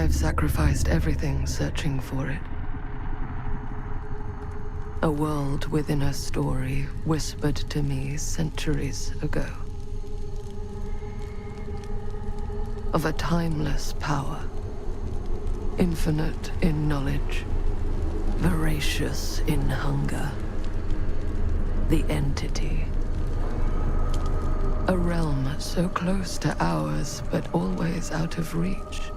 I've sacrificed everything searching for it. A world within a story whispered to me centuries ago. Of a timeless power, infinite in knowledge, voracious in hunger. The entity. A realm so close to ours, but always out of reach.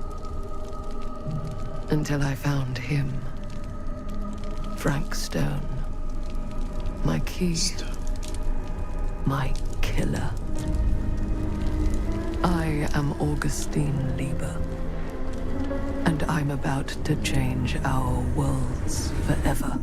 Until I found him. Frank Stone. My key. My killer. I am Augustine Lieber. And I'm about to change our worlds forever.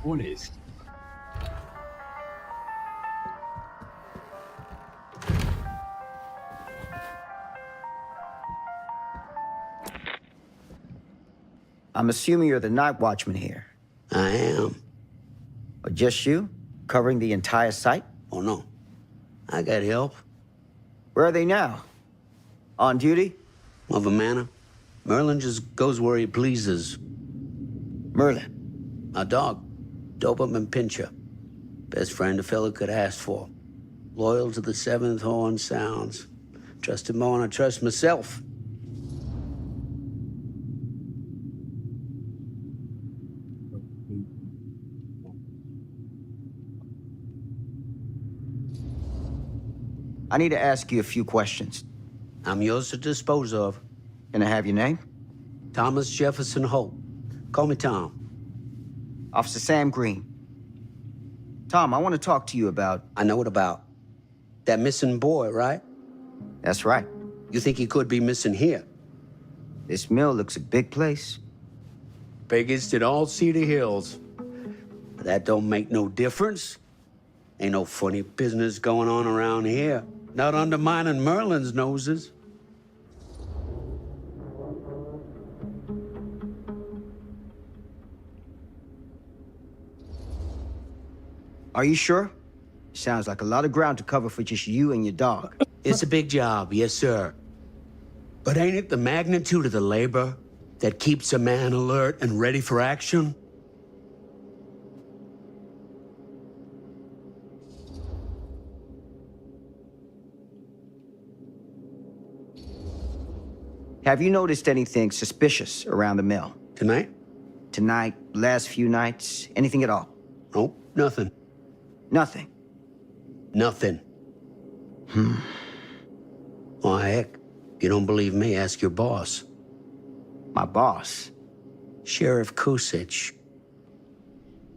What is? I'm assuming you're the night watchman here. I am. Or just you? Covering the entire site? Oh, no. I got help. Where are they now? On duty? Of a manner. Merlin just goes where he pleases. Merlin? A dog. Doberman Pinscher. Best friend a fella could ask for. Loyal to the seventh horn sounds. Trust him more than I trust myself. I need to ask you a few questions. I'm yours to dispose of. Can I have your name? Thomas Jefferson Hope. Call me Tom. Officer Sam Green. Tom, I want to talk to you about... I know what about. That missing boy, right? That's right. You think he could be missing here? This mill looks a big place. Biggest in all Cedar Hills. But that don't make no difference. Ain't no funny business going on around here. Not undermining Merlin's noses. Are you sure? Sounds like a lot of ground to cover for just you and your dog. It's a big job, yes, sir. But ain't it the magnitude of the labor that keeps a man alert and ready for action? Have you noticed anything suspicious around the mill? Tonight? Tonight, last few nights, anything at all? Nope, nothing. Nothing. Nothing. Well, heck, if you don't believe me, ask your boss. My boss? Sheriff Kusich.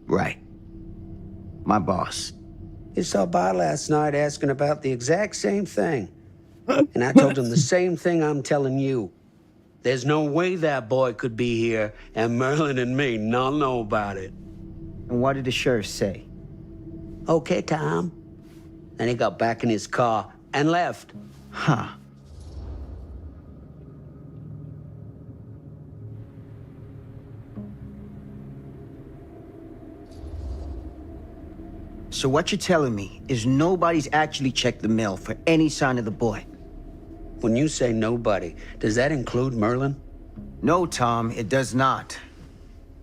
Right. My boss. He stopped by last night asking about the exact same thing. And I told him the same thing I'm telling you. There's no way that boy could be here and Merlin and me not know about it. And what did the sheriff say? Okay, Tom. Then he got back in his car and left. Huh. So what you're telling me is nobody's actually checked the mill for any sign of the boy? When you say nobody, does that include Merlin? No, Tom, it does not.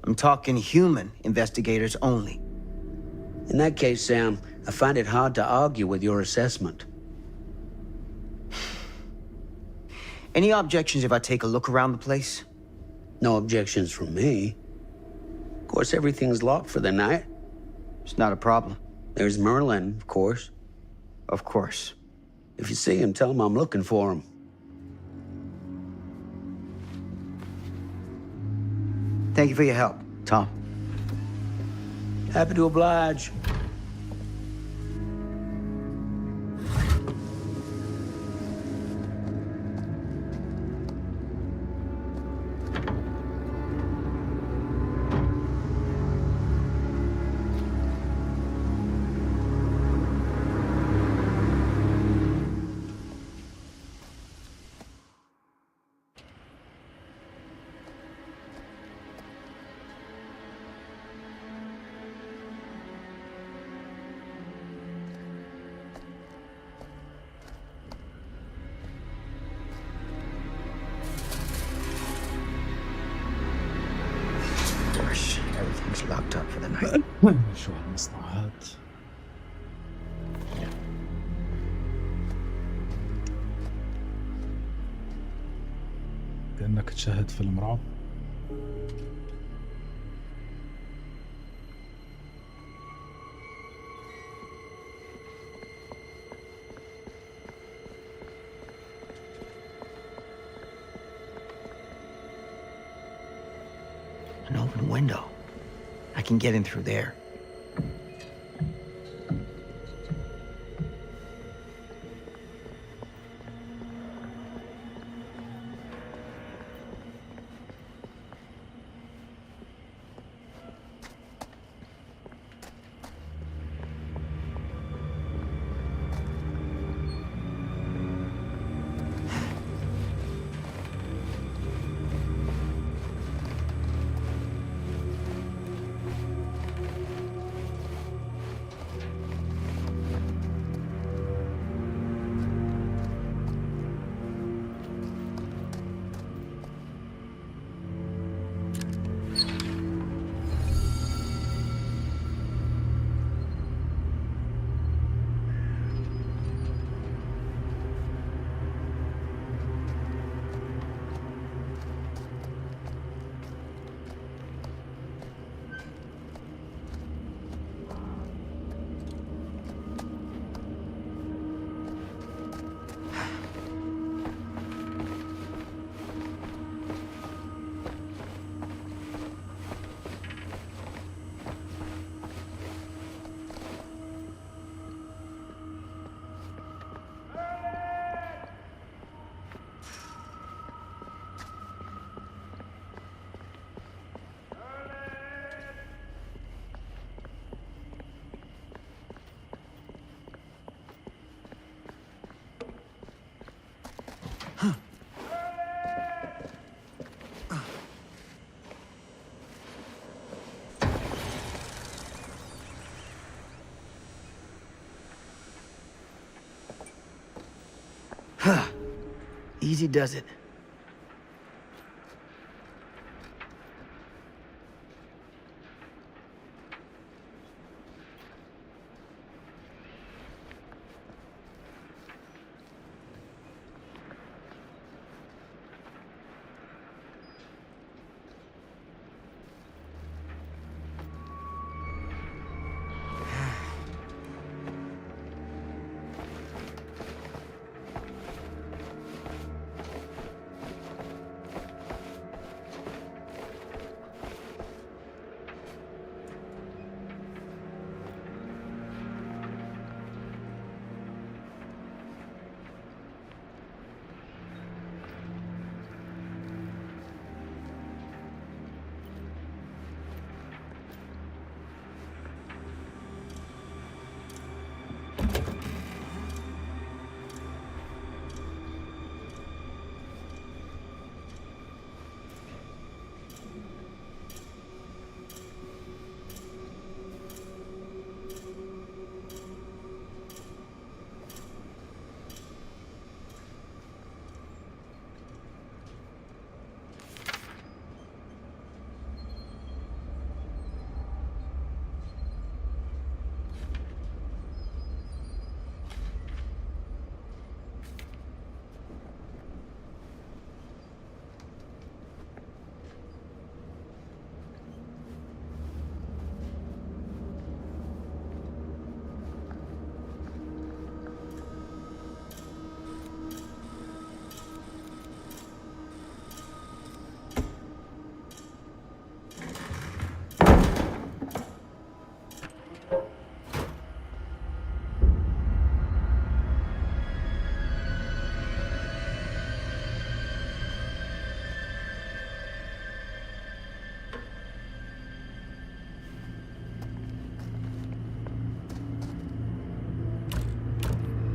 I'm talking human investigators only. In that case, Sam, I find it hard to argue with your assessment. Any objections if I take a look around the place? No objections from me. Of course, everything's locked for the night. It's not a problem. There's Merlin, of course. Of course. If you see him, tell him I'm looking for him. Thank you for your help, Tom. Happy to oblige. Everything's locked up for the night. شو هالمصنوعات. كأنك تشاهد فيلم رعب. An open window. I can get in through there. easy does it.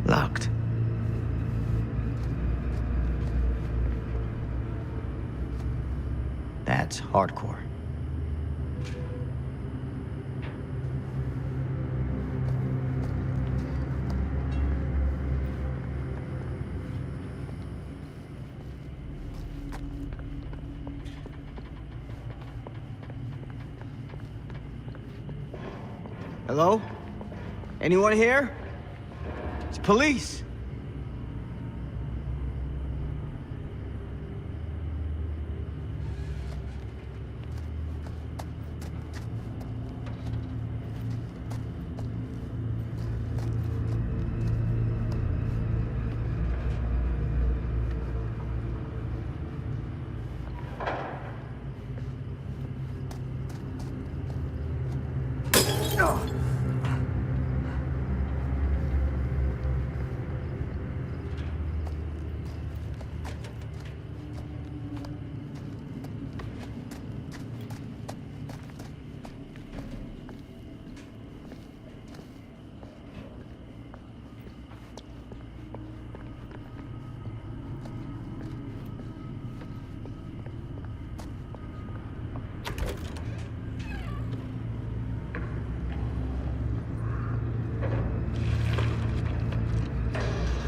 Locked. That's hardcore. Hello? Anyone here? It's police.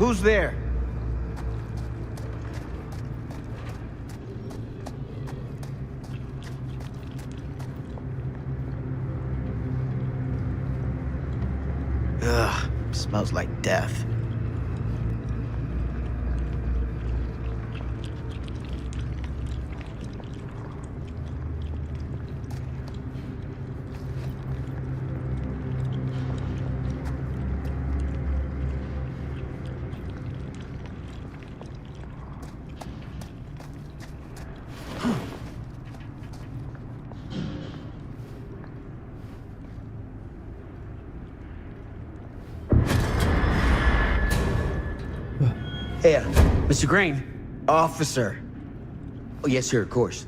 Who's there? Ugh, smells like death. Hey, Mr. Green. Officer. Oh, yes, sir, of course.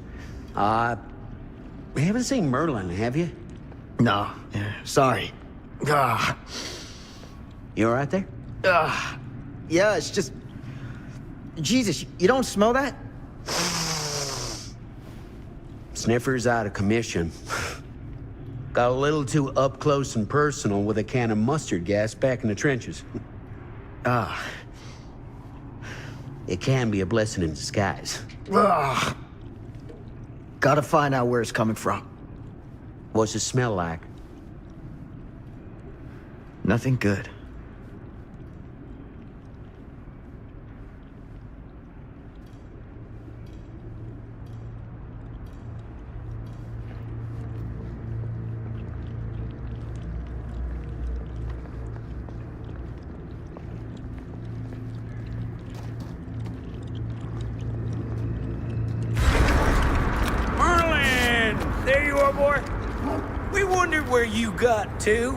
We haven't seen Merlin, have you? No, sorry. Ah, You all right there? yeah, it's just... Jesus, you don't smell that? Sniffer's out of commission. Got a little too up close and personal with a can of mustard gas back in the trenches. It can be a blessing in disguise. Ugh. Gotta find out where it's coming from. What's it smell like? Nothing good. There you are, boy. We wondered where you got to.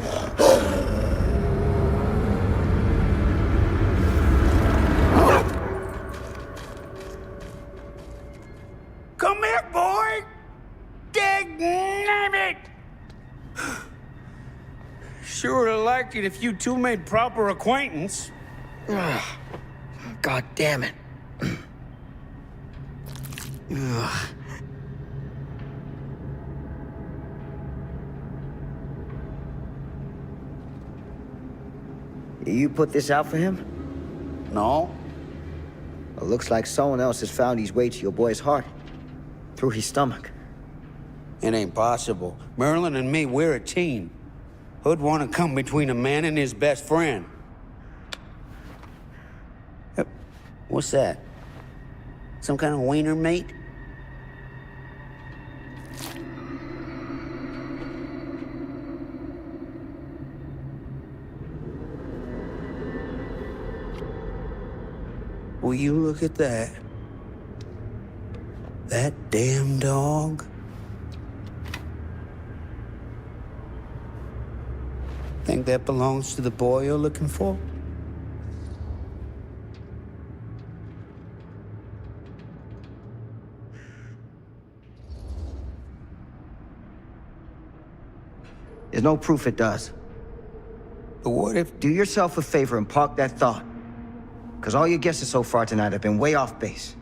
Come here, boy. Dang it. Sure would have liked it if you two made proper acquaintance. Ugh. God damn it. Ugh. You put this out for him? No? Well, looks like someone else has found his way to your boy's heart. Through his stomach. It ain't possible. Merlin and me, we're a team. Who'd want to come between a man and his best friend? What's that? Some kind of wiener meat? Will you look at that? That damn dog? Think that belongs to the boy you're looking for? There's no proof it does. But what if... Do yourself a favor and park that thought. Because all your guesses so far tonight have been way off base.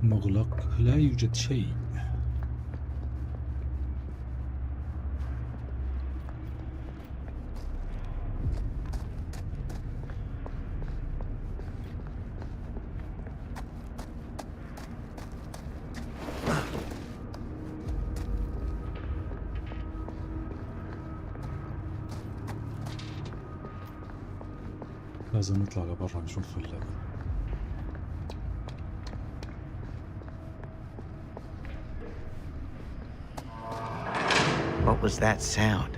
مغلق، لا يوجد شيء. لازم نطلع لبرا نشوف What was that sound?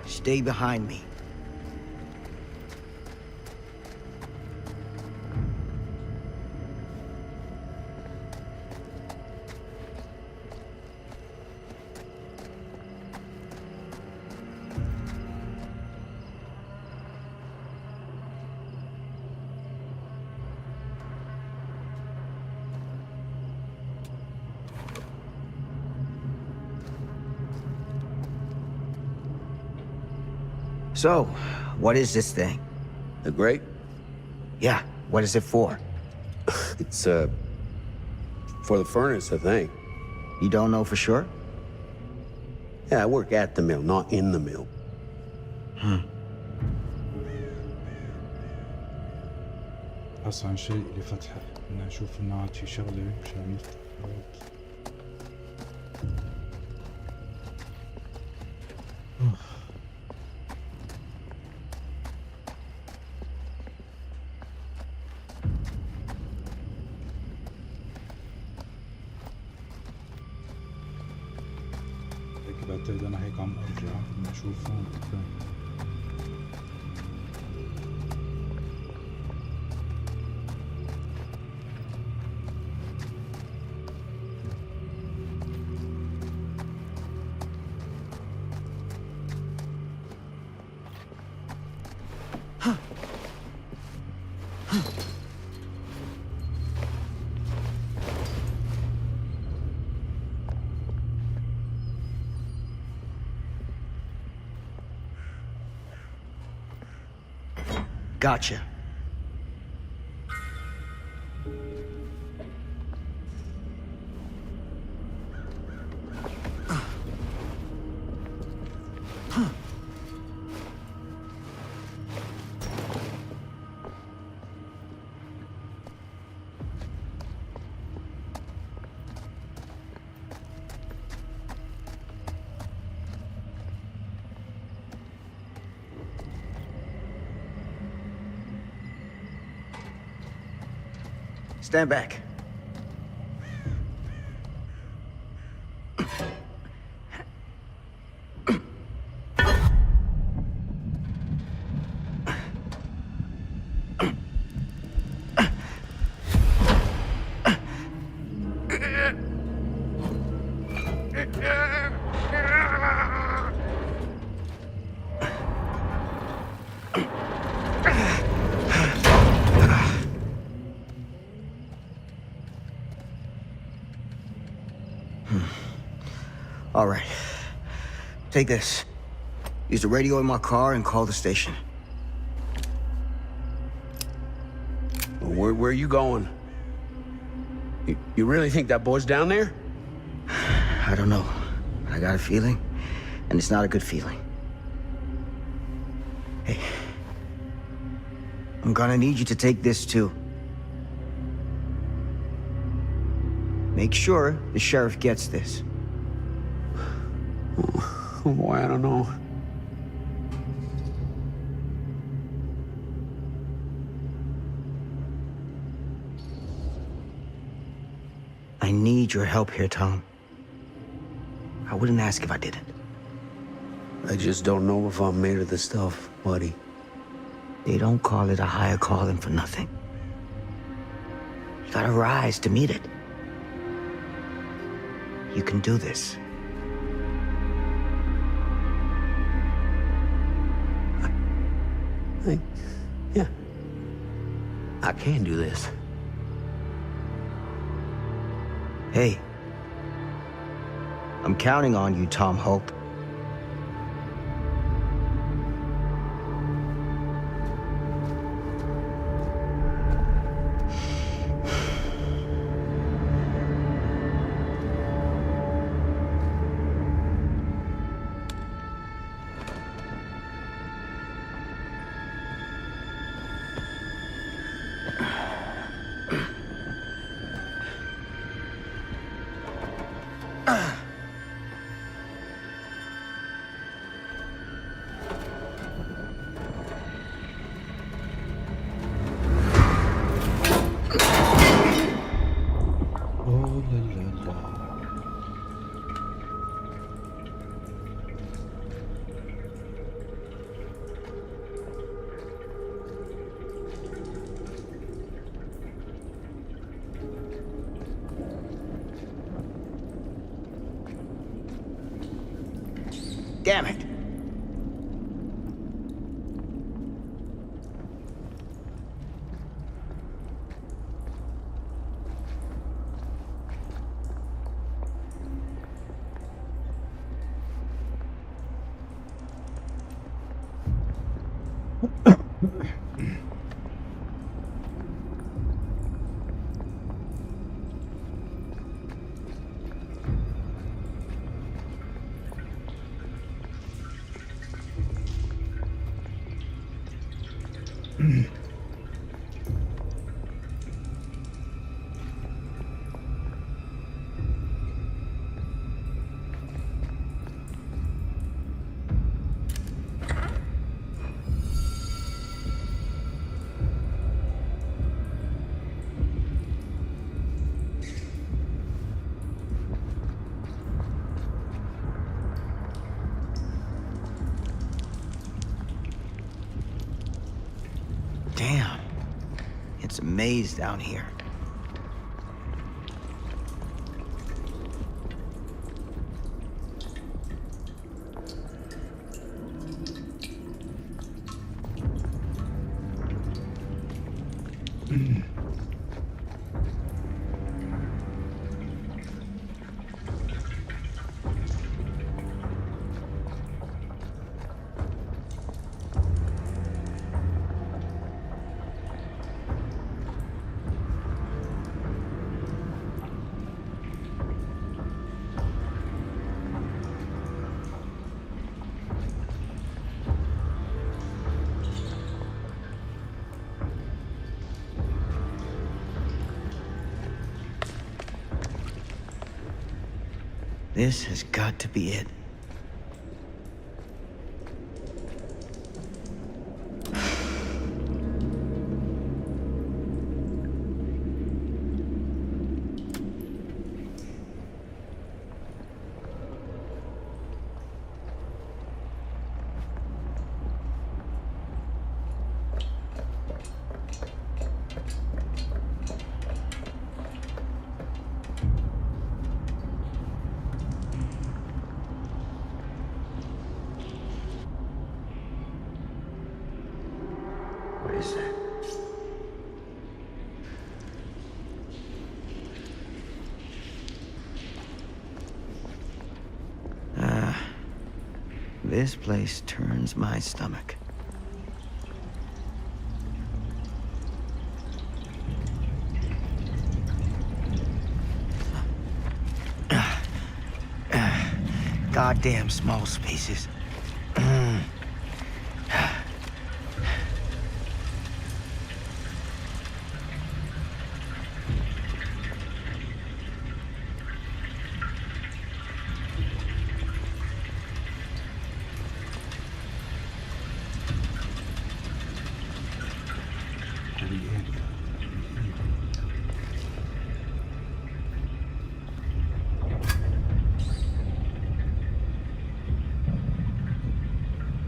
Stay behind me. So, what is this thing? The grate? Yeah, what is it for? It's, for the furnace, I think. You don't know for sure? Yeah, I work at the mill, not in the mill. أصلا شيء لفتحه إن نشوف إنه عاد في شغلة مشان نفتح. بعتقد انا هيك عم ارجع نشوف هون قدام. Gotcha. Stand back. All right. Take this. Use the radio in my car and call the station. Where are you going? You really think that boy's down there? I don't know. I got a feeling, and it's not a good feeling. Hey. I'm gonna need you to take this too. Make sure the sheriff gets this. Oh boy, I don't know. I need your help here, Tom. I wouldn't ask if I didn't. I just don't know if I'm made of this stuff, buddy. They don't call it a higher calling for nothing. You gotta rise to meet it. You can do this. Yeah. I can do this. Hey. I'm counting on you, Tom Hope. Damn it. It's a maze down here. This has got to be it. What is that? This place turns my stomach. Goddamn small spaces.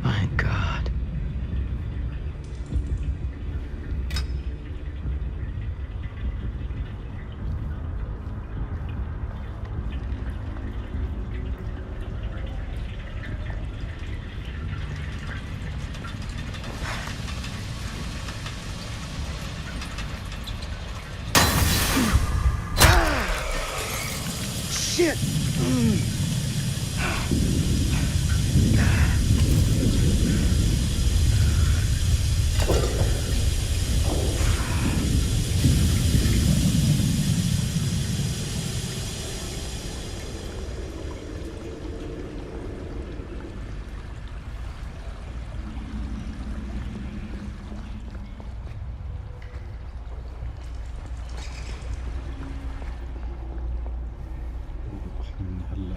My God. Shit! احنا من هلا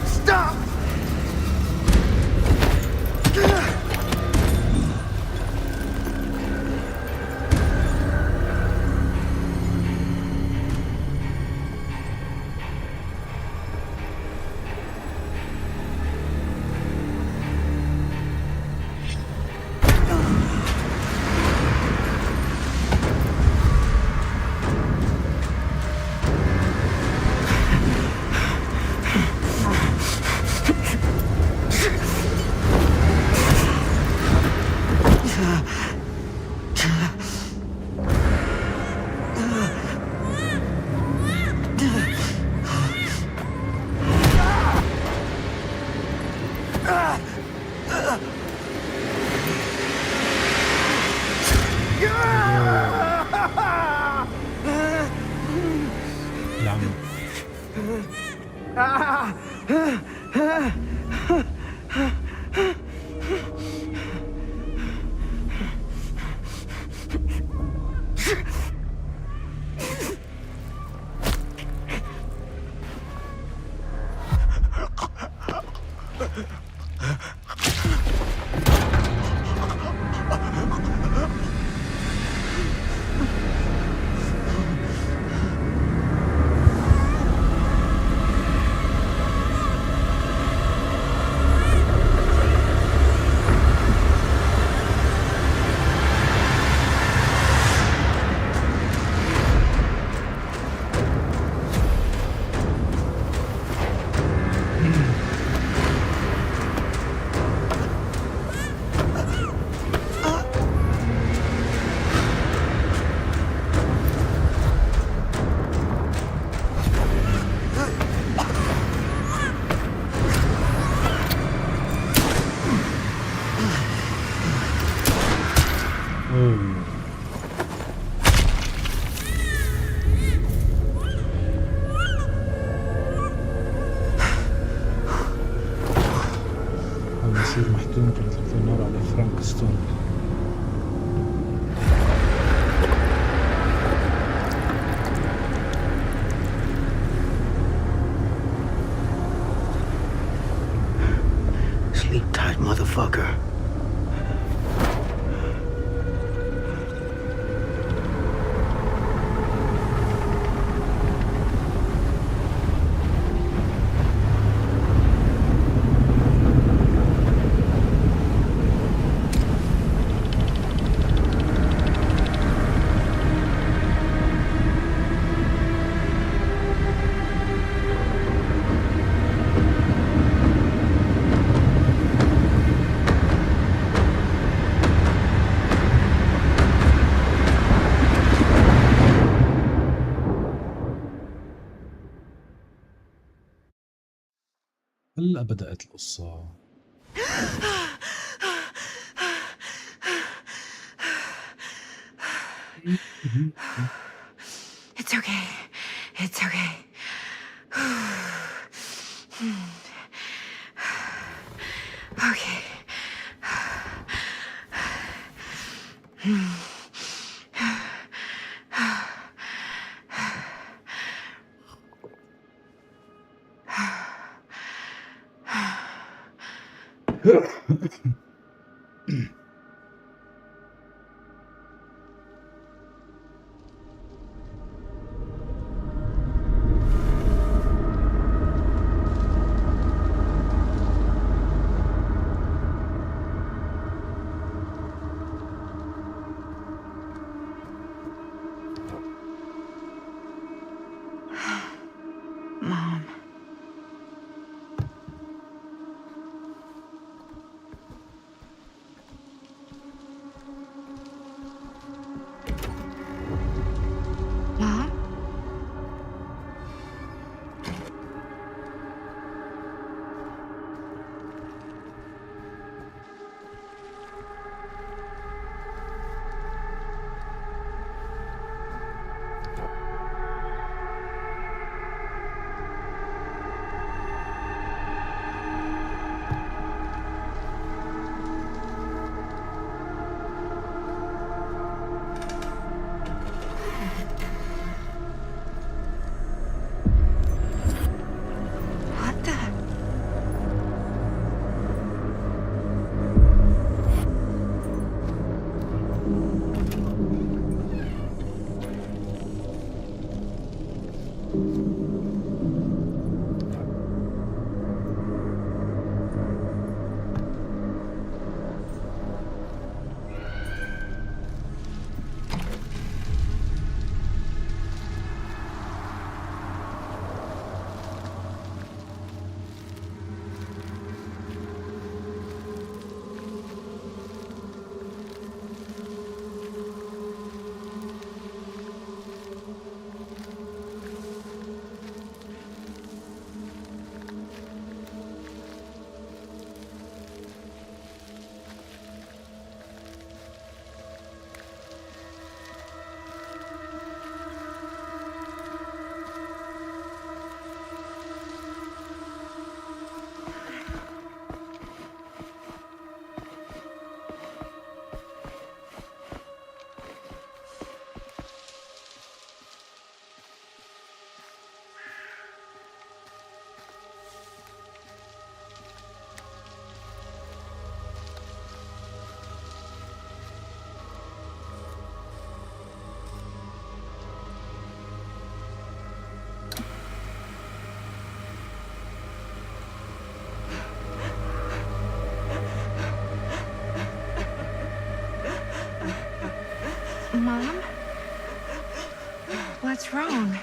Stop! يصير محتوم كانت تطلع النار على فرانك ستون. Sleep tight, motherfucker. هلا بدأت القصة. It's okay. It's okay. Okay. Mom. Mom? What's wrong?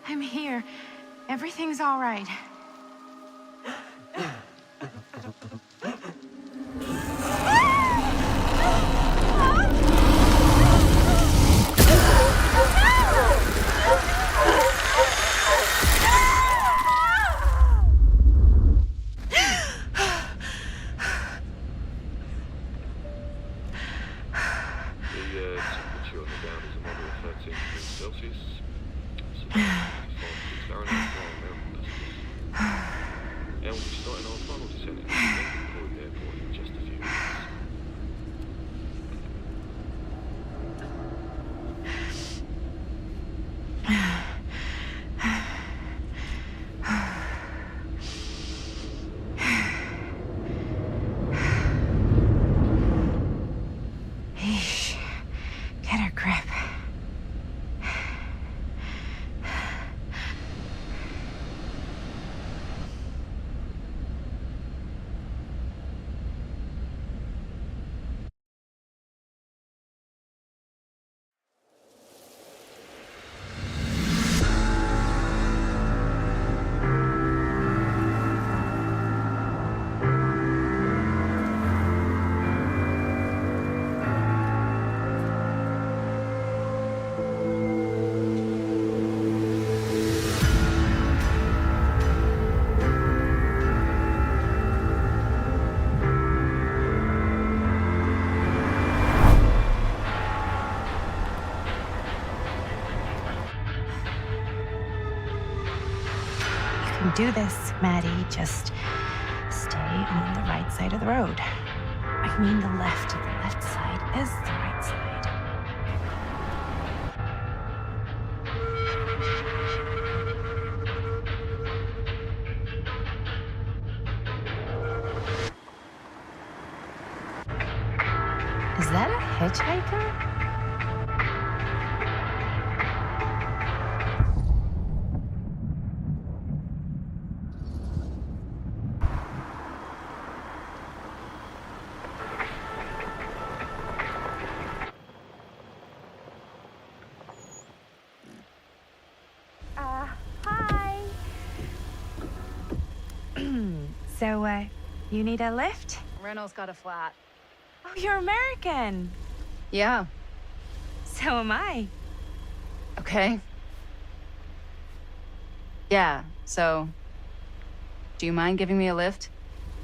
I'm here. Everything's all right. Do this, Maddie. Just stay on the right side of the road. I mean, the left side is the right side. Is that a hitchhiker? So, you need a lift? Reynolds got a flat. Oh, you're American. Yeah. So am I. Okay. Yeah, so... Do you mind giving me a lift?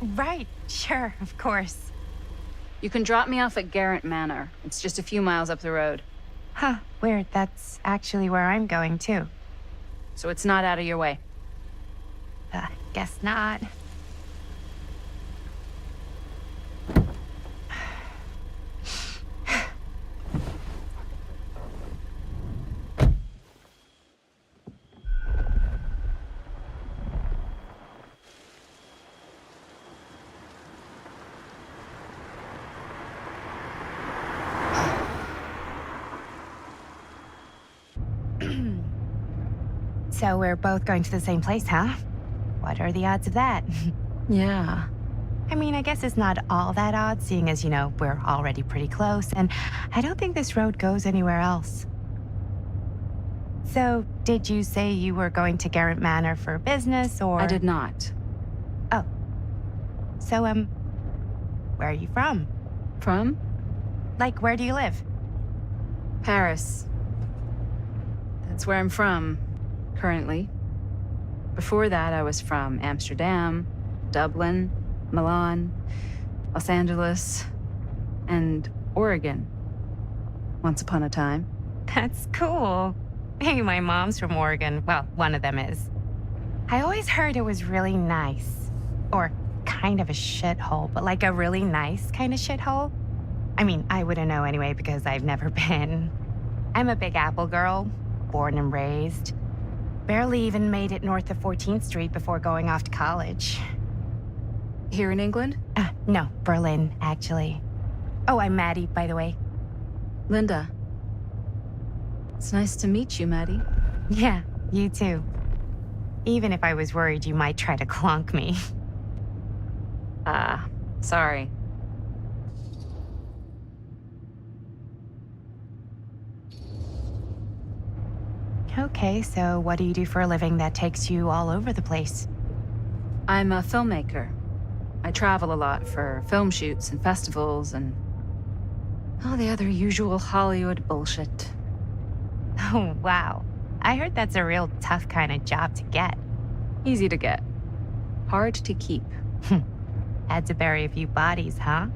Right, sure, of course. You can drop me off at Garrett Manor. It's just a few miles up the road. Huh, weird. That's actually where I'm going, too. So it's not out of your way. Guess not. So we're both going to the same place, huh? What are the odds of that? Yeah. I mean, I guess it's not all that odd, seeing as, you know, we're already pretty close, and I don't think this road goes anywhere else. So, did you say you were going to Garrett Manor for business, or...? I did not. Oh. So, where are you from? From? Like, where do you live? Paris. That's where I'm from, currently. Before that, I was from Amsterdam, Dublin, Milan, Los Angeles, and Oregon. Once upon a time. That's cool. Hey, my mom's from Oregon. Well, one of them is. I always heard it was really nice. Or kind of a shithole, but like a really nice kind of shithole. I mean, I wouldn't know anyway because I've never been. I'm a Big Apple girl, born and raised. Barely even made it north of 14th Street before going off to college. Here in England? No, Berlin, actually. Oh, I'm Maddie, by the way. Linda. It's nice to meet you, Maddie. Yeah, you too. Even if I was worried you might try to clonk me. Sorry. Okay, so what do you do for a living that takes you all over the place? I'm a filmmaker. I travel a lot for film shoots and festivals and all the other usual Hollywood bullshit. Oh, wow. I heard that's a real tough kind of job to get. Easy to get. Hard to keep. Had to bury a few bodies, huh?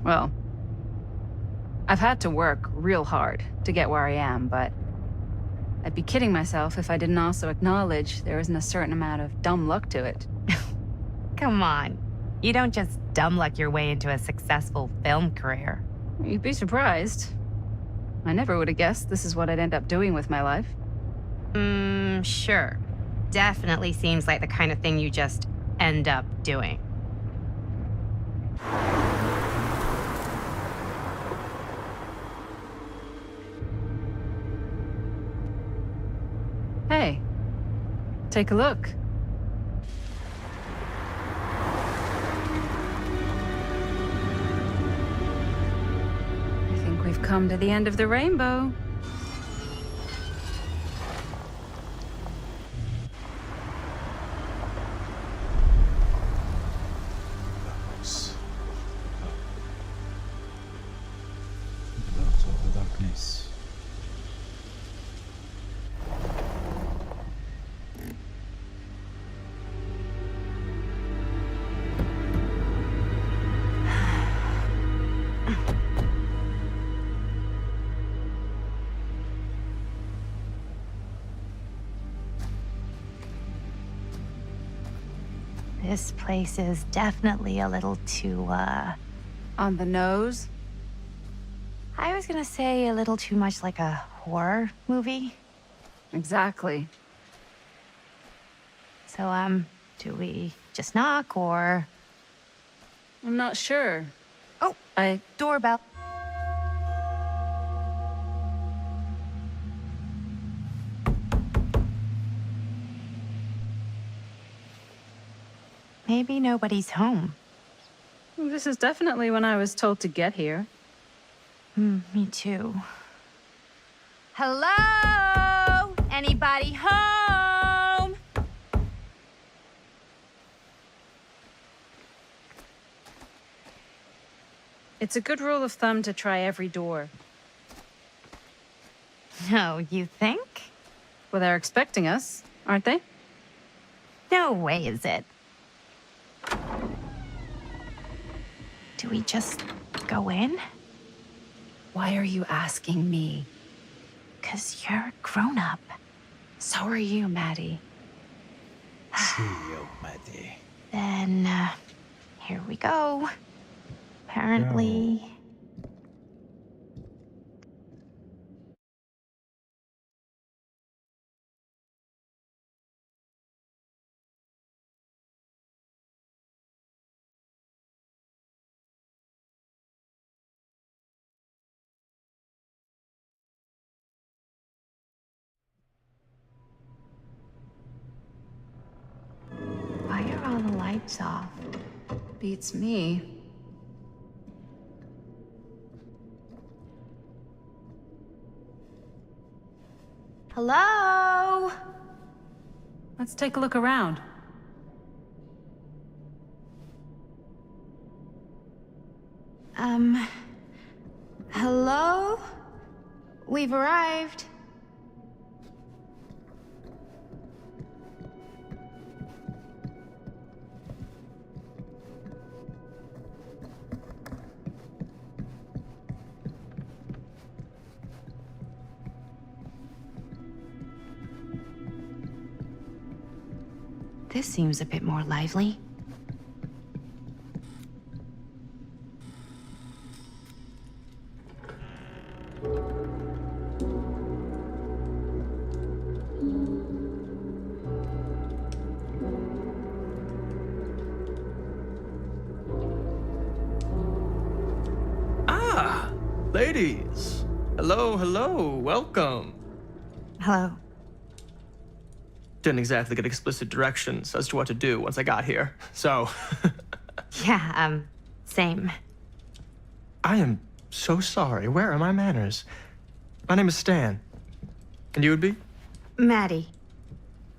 Well, I've had to work real hard to get where I am, but I'd be kidding myself if I didn't also acknowledge there isn't a certain amount of dumb luck to it. Come on. You don't just dumb luck your way into a successful film career. You'd be surprised. I never would have guessed this is what I'd end up doing with my life. Sure. Definitely seems like the kind of thing you just end up doing. Hey, take a look. I think we've come to the end of the rainbow. Out of the darkness. This place is definitely a little too, On the nose? I was gonna say a little too much like a horror movie. Exactly. So, do we just knock or... I'm not sure. Oh, doorbell. Maybe nobody's home. This is definitely when I was told to get here. Me too. Hello? Anybody home? It's a good rule of thumb to try every door. No, you think? Well, they're expecting us, aren't they? No way is it. Do we just go in? Why are you asking me? 'Cause you're a grown-up. So are you, Maddie. See you, Maddie. Then, here we go. Apparently... Why are all the lights off? Beats me. Hello? Let's take a look around. Hello? We've arrived. This seems a bit more lively. Ah, ladies. Hello, hello, welcome. Hello. Didn't exactly get explicit directions as to what to do once I got here, so. Yeah, same. I am so sorry. Where are my manners? My name is Stan. And you would be? Maddie.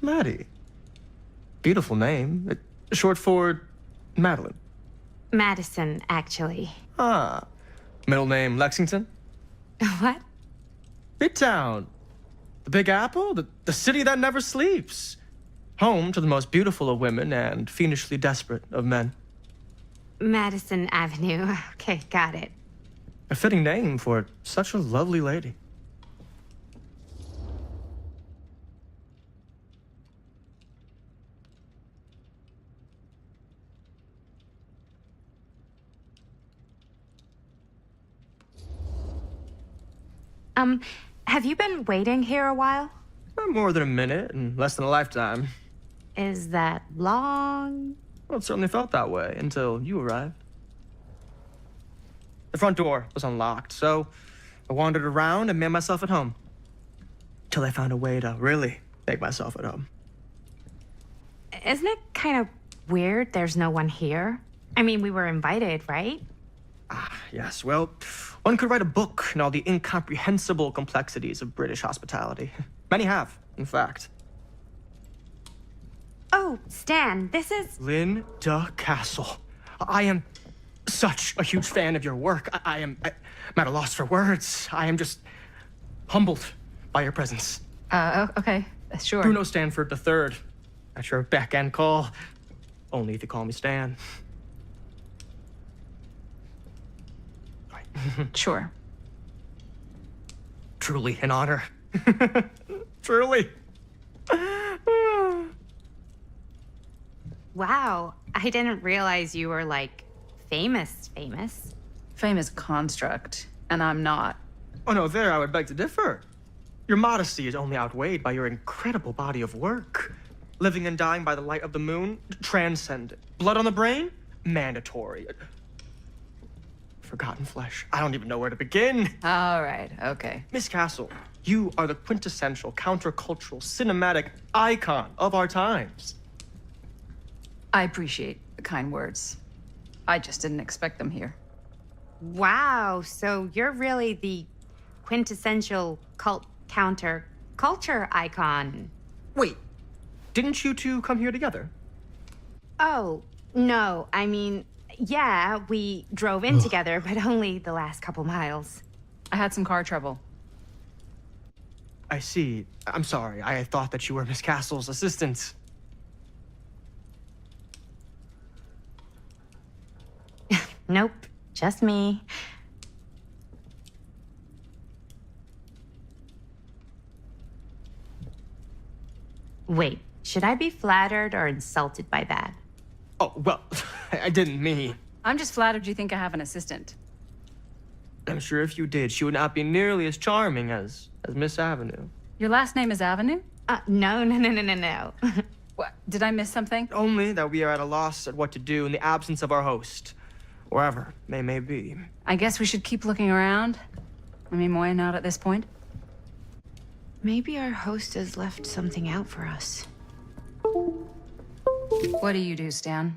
Maddie. Beautiful name. Short for Madeline. Madison, actually. Ah. Middle name Lexington? What? Midtown. The Big Apple? The city that never sleeps. Home to the most beautiful of women and fiendishly desperate of men. Madison Avenue. Okay, got it. A fitting name for such a lovely lady. Have you been waiting here a while? Not more than a minute and less than a lifetime. Is that long? Well, it certainly felt that way until you arrived. The front door was unlocked, so I wandered around and made myself at home. Till I found a way to really make myself at home. Isn't it kind of weird there's no one here? I mean, we were invited, right? Ah, yes, well, one could write a book in all the incomprehensible complexities of British hospitality. Many have, in fact. Oh, Stan, this is... Linda Castle. I am such a huge fan of your work. I'm at a loss for words. I am just humbled by your presence. Okay, sure. Bruno Stanford III, at your beck and call. Only if you call me Stan. Sure. Truly an honor. Truly. Wow, I didn't realize you were, like, famous. Famous construct, and I'm not. Oh no, there I would beg to differ. Your modesty is only outweighed by your incredible body of work. Living and dying by the light of the moon, transcendent. Blood on the brain, mandatory. Forgotten flesh. I don't even know where to begin. All right, okay. Miss Castle, you are the quintessential countercultural cinematic icon of our times. I appreciate the kind words. I just didn't expect them here. Wow, so you're really the quintessential counter-culture icon. Wait, didn't you two come here together? Oh, no, I mean, yeah, we drove in together, but only the last couple miles. I had some car trouble. I see. I'm sorry. I thought that you were Miss Castle's assistant. Nope, just me. Wait, should I be flattered or insulted by that? Oh, well, I didn't mean. I'm just flattered you think I have an assistant. I'm sure if you did, she would not be nearly as charming as Miss Avenue. Your last name is Avenue? No. What, did I miss something? Only that we are at a loss at what to do in the absence of our host. Wherever they may be. I guess we should keep looking around. I mean, why not at this point? Maybe our host has left something out for us. What do you do, Stan?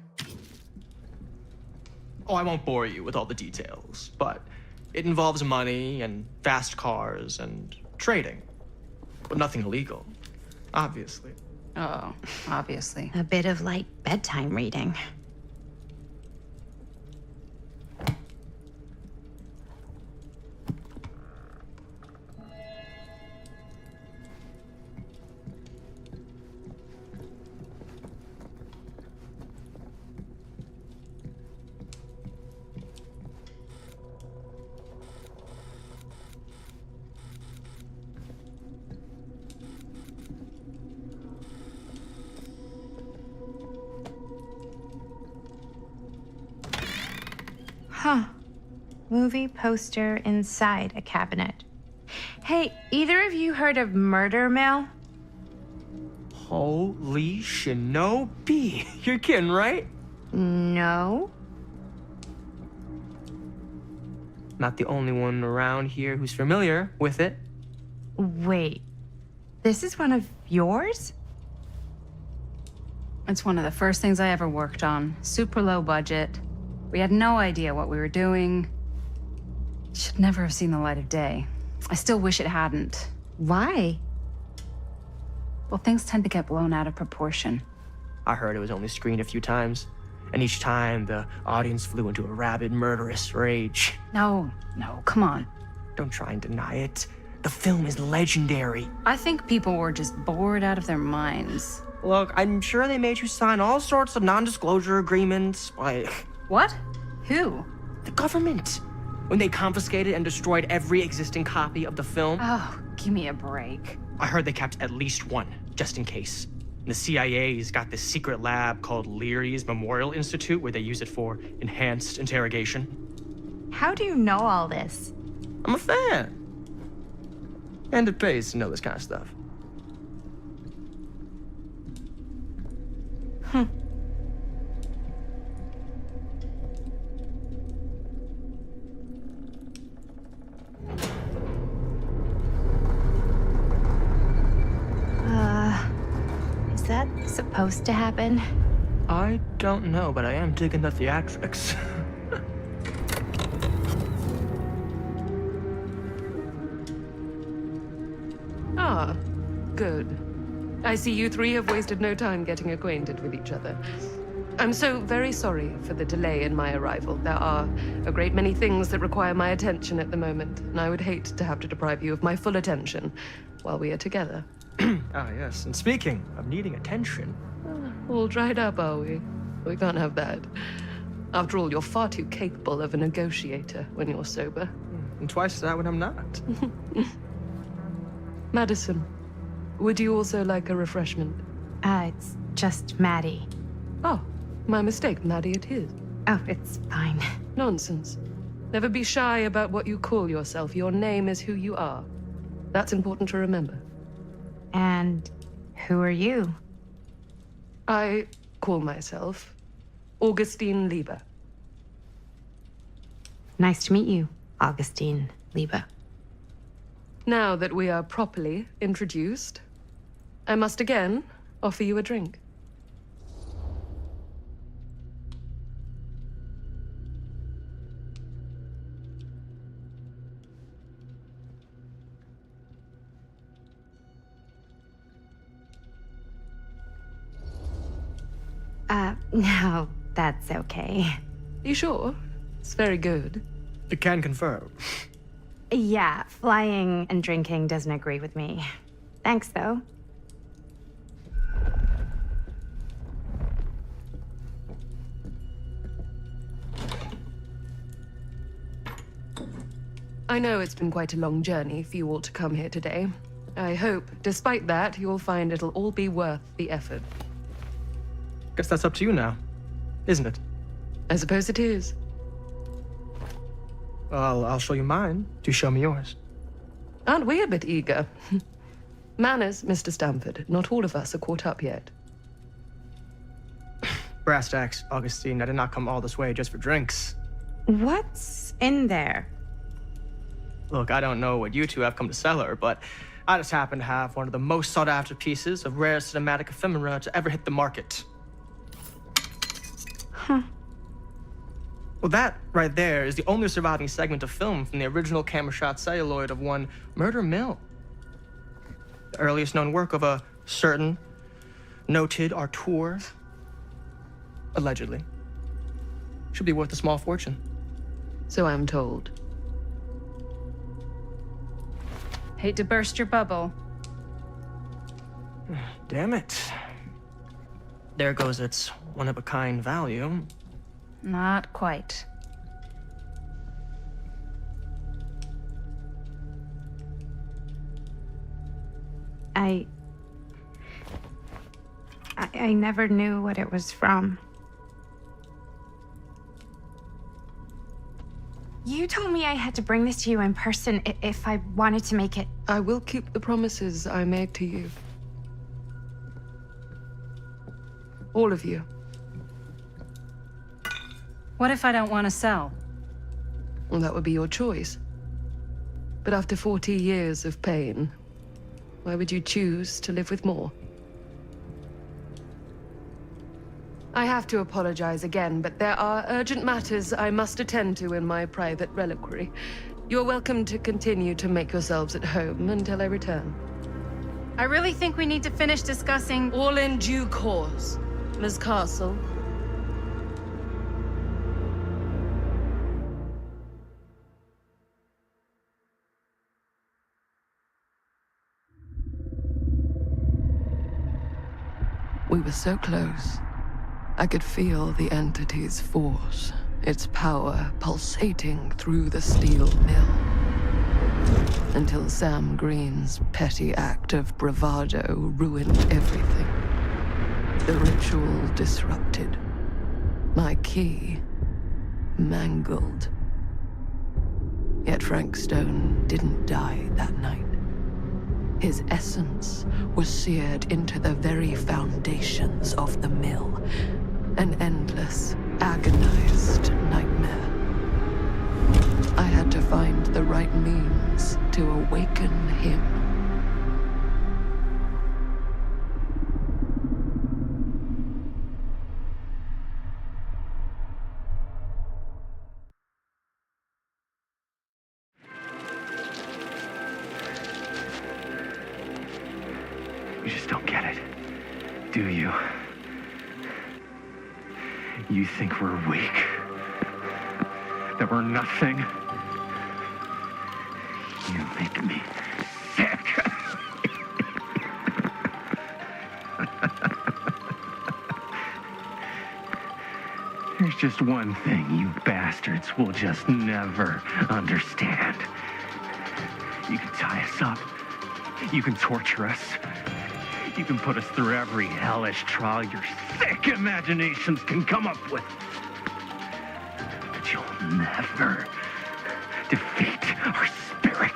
Oh, I won't bore you with all the details, but it involves money and fast cars and trading. But nothing illegal, obviously. Oh, obviously. A bit of light bedtime reading. Huh. Movie poster inside a cabinet. Hey, either of you heard of Murder Mill? Holy shinobi. You're kidding, right? No. not the only one around here who's familiar with it. Wait, this is one of yours? It's one of the first things I ever worked on. Super low budget. We had no idea what we were doing. Should never have seen the light of day. I still wish it hadn't. Why? Well, things tend to get blown out of proportion. I heard it was only screened a few times, and each time the audience flew into a rabid, murderous rage. No, come on. Don't try and deny it. The film is legendary. I think people were just bored out of their minds. Look, I'm sure they made you sign all sorts of non-disclosure agreements, like... What? Who? The government. When they confiscated and destroyed every existing copy of the film. Oh, give me a break. I heard they kept at least one, just in case. And the CIA's got this secret lab called Leary's Memorial Institute where they use it for enhanced interrogation. How do you know all this? I'm a fan. And it pays to know this kind of stuff. Is that supposed to happen? I don't know, but I am digging the theatrics. Ah, good. I see you three have wasted no time getting acquainted with each other. I'm so very sorry for the delay in my arrival. There are a great many things that require my attention at the moment, and I would hate to have to deprive you of my full attention while we are together. Ah, yes. And speaking of needing attention... All dried up, are we? We can't have that. After all, you're far too capable of a negotiator when you're sober. And twice that when I'm not. Madison, would you also like a refreshment? It's just Maddie. Oh, my mistake. Maddie it is. Oh, it's fine. Nonsense. Never be shy about what you call yourself. Your name is who you are. That's important to remember. And who are you? I call myself Augustine Lieber. Nice to meet you, Augustine Lieber. Now that we are properly introduced, I must again offer you a drink. No, that's okay. You sure? It's very good. I can confirm. Yeah, flying and drinking doesn't agree with me. Thanks, though. I know it's been quite a long journey for you all to come here today. I hope, despite that, you'll find it'll all be worth the effort. Guess that's up to you now, isn't it? I suppose it is. Well, I'll show you mine. Do show me yours. Aren't we a bit eager? Manners, Mr. Stamford. Not all of us are caught up yet. Brass tacks, Augustine. I did not come all this way just for drinks. What's in there? Look, I don't know what you two have come to sell her, but I just happen to have one of the most sought-after pieces of rare cinematic ephemera to ever hit the market. Huh. Well, that right there is the only surviving segment of film from the original camera shot celluloid of one Murder Mill. The earliest known work of a certain noted auteur, allegedly. Should be worth a small fortune. So I'm told. Hate to burst your bubble. Damn it. There goes its one-of-a-kind value. Not quite. I never knew what it was from. You told me I had to bring this to you in person if I wanted to make it. I will keep the promises I made to you. All of you. What if I don't want to sell? Well, that would be your choice. But after 40 years of pain, why would you choose to live with more? I have to apologize again, but there are urgent matters I must attend to in my private reliquary. You're welcome to continue to make yourselves at home until I return. I really think we need to finish discussing. All in due course, Ms. Castle. We were so close. I could feel the entity's force, its power pulsating through the steel mill. Until Sam Green's petty act of bravado ruined everything. The ritual disrupted. My key mangled. Yet Frank Stone didn't die that night. His essence was seared into the very foundations of the mill. An endless, agonized nightmare. I had to find the right means to awaken him. You just don't get it, do you? You think we're weak? That we're nothing? You make me sick. There's just one thing you bastards will just never understand. You can tie us up. You can torture us. You can put us through every hellish trial your sick imaginations can come up with. But you'll never defeat our spirit.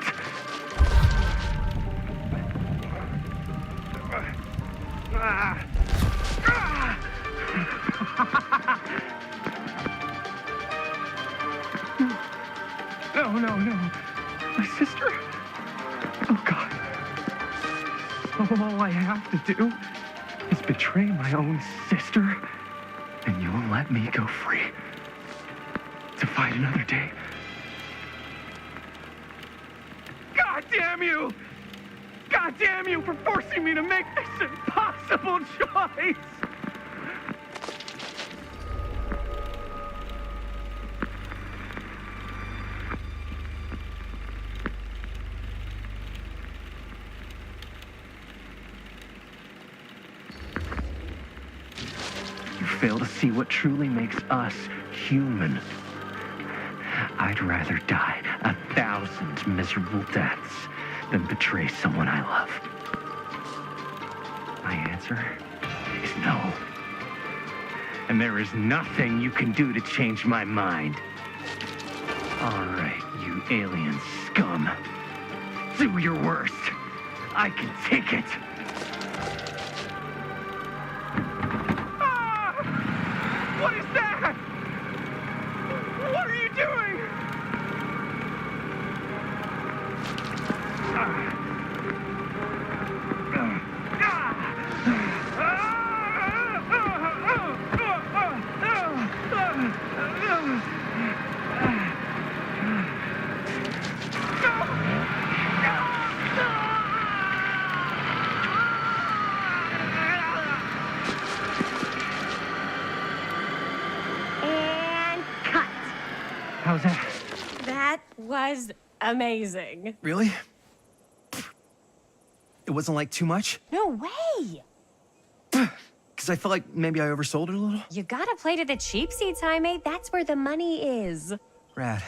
No. My sister? Oh, God. All I have to do is betray my own sister, and you will let me go free to fight another day. God damn you! God damn you for forcing me to make this impossible choice! Fail to see what truly makes us human. I'd rather die 1,000 miserable deaths than betray someone I love. My answer is no. And there is nothing you can do to change my mind. All right, you alien scum. Do your worst. I can take it. What is that? What are you doing? How's that? That was amazing. Really? It wasn't like too much? No way. Because I felt like maybe I oversold it a little. You gotta play to the cheap seats, High Mate. That's where the money is. Rad.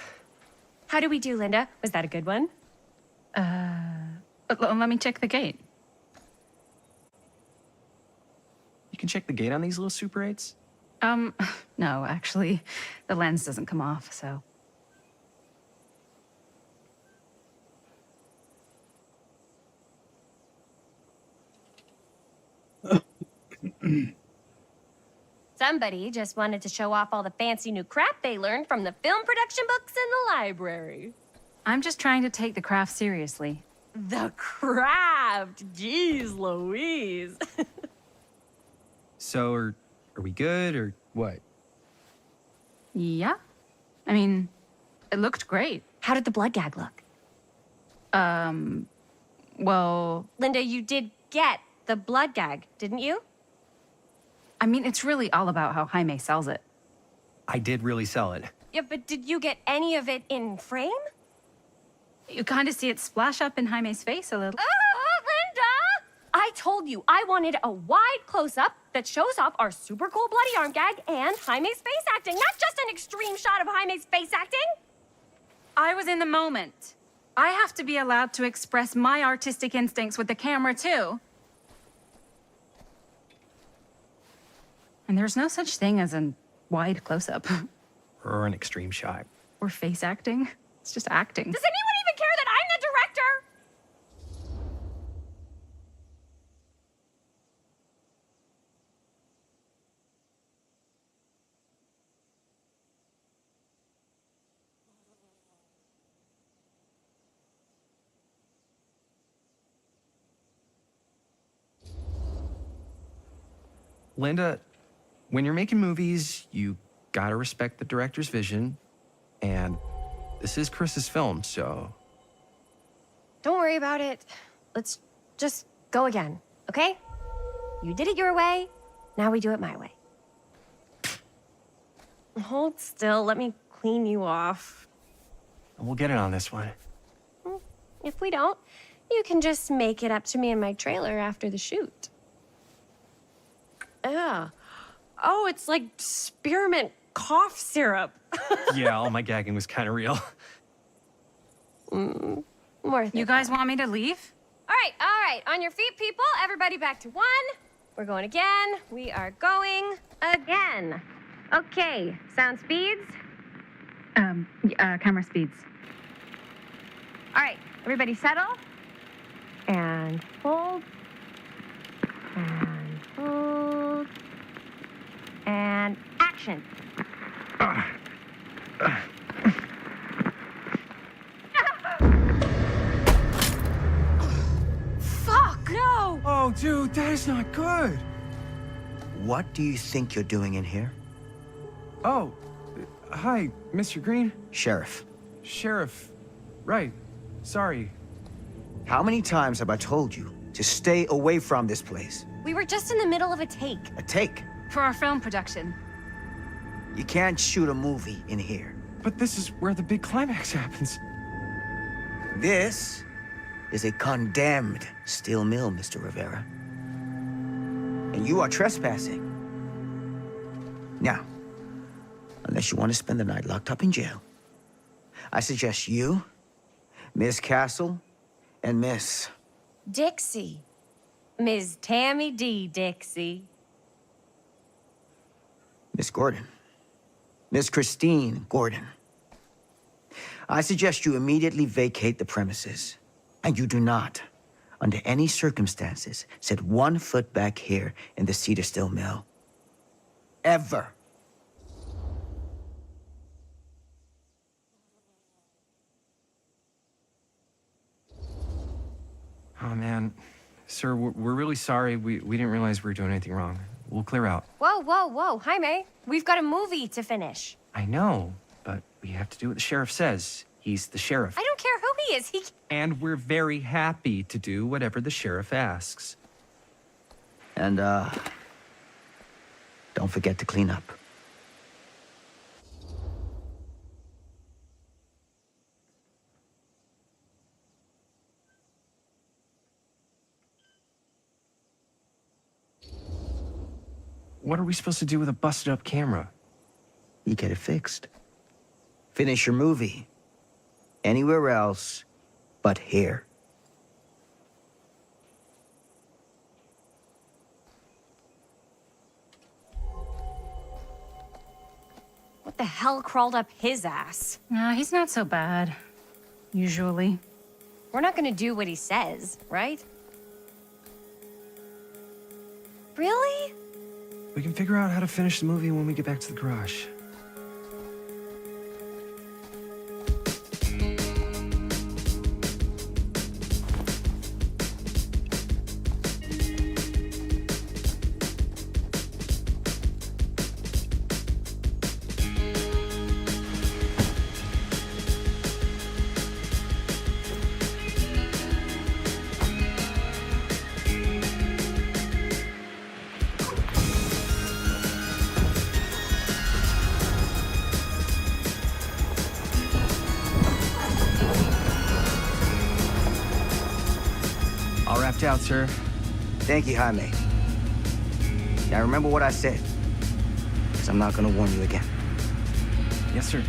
How did we do, Linda? Was that a good one? Let me check the gate. You can check the gate on these little Super 8s? No, actually, the lens doesn't come off, so. Somebody just wanted to show off all the fancy new crap they learned from the film production books in the library. I'm just trying to take the craft seriously. The craft! Jeez Louise. So, are we good, or what? Yeah. I mean, it looked great. How did the blood gag look? Well, Linda, you did get the blood gag, didn't you? I mean, it's really all about how Jaime sells it. I did really sell it. Yeah, but did you get any of it in frame? You kind of see it splash up in Jaime's face a little. Linda! I told you I wanted a wide close-up that shows off our super cool bloody arm gag and Jaime's face acting, not just an extreme shot of Jaime's face acting. I was in the moment. I have to be allowed to express my artistic instincts with the camera, too. And there's no such thing as a wide close-up. Or an extreme shot. Or face acting. It's just acting. Does anyone even care that I'm the director? Linda, when you're making movies, you gotta respect the director's vision. And this is Chris's film, so... Don't worry about it. Let's just go again, okay? You did it your way, now we do it my way. Hold still, let me clean you off. We'll get it on this one. If we don't, you can just make it up to me in my trailer after the shoot. Yeah. Oh, it's like spearmint cough syrup. Yeah, all my gagging was kind of real. Worth You it, guys though. want me to leave? All right. On your feet, people. Everybody back to one. We're going again. We are going again. Okay, sound speeds. Camera speeds. All right, everybody settle. And hold. And hold. And action. Fuck! No! Oh, dude, that is not good. What do you think you're doing in here? Oh, hi, Mr. Green. Sheriff, Sheriff. Right. Sorry. how many times have I told you to stay away from this place? We were just in the middle of a take. A take. For our film production. You can't shoot a movie in here. But this is where the big climax happens. This is a condemned steel mill, Mr. Rivera. And you are trespassing. Now, unless you want to spend the night locked up in jail, I suggest you, Miss Castle, and Miss... Dixie. Ms. Tammy D. Dixie. Miss Gordon. Miss Christine Gordon. I suggest you immediately vacate the premises. And you do not, under any circumstances, set 1 foot back here in the Cedar Steel Mill. Ever. Oh, man. Sir, we're really sorry. We didn't realize we were doing anything wrong. We'll clear out. Whoa. Jaime, we've got a movie to finish. I know, but we have to do what the sheriff says. He's the sheriff. I don't care who he is. And we're very happy to do whatever the sheriff asks. And, don't forget to clean up. What are we supposed to do with a busted up camera? You get it fixed. Finish your movie. Anywhere else but here. What the hell crawled up his ass? No, he's not so bad. Usually. We're not gonna do what he says, right? Really? We can figure out how to finish the movie when we get back to the garage. All wrapped out, sir. Thank you, Jaime. Now remember what I said, because I'm not gonna warn you again. Yes, sir.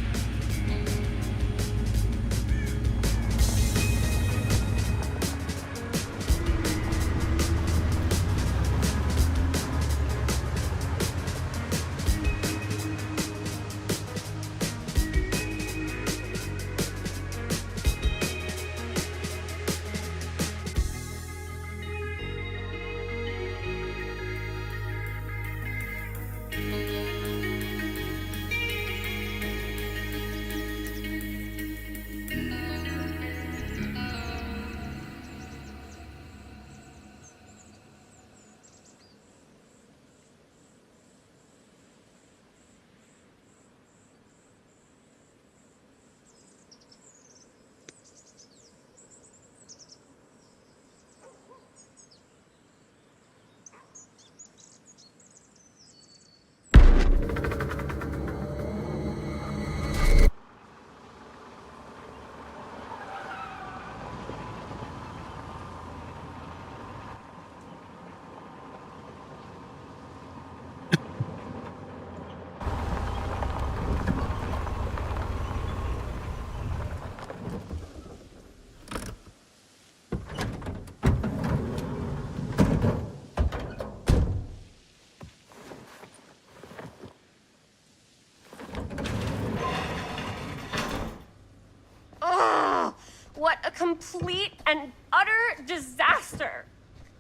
What a complete and utter disaster.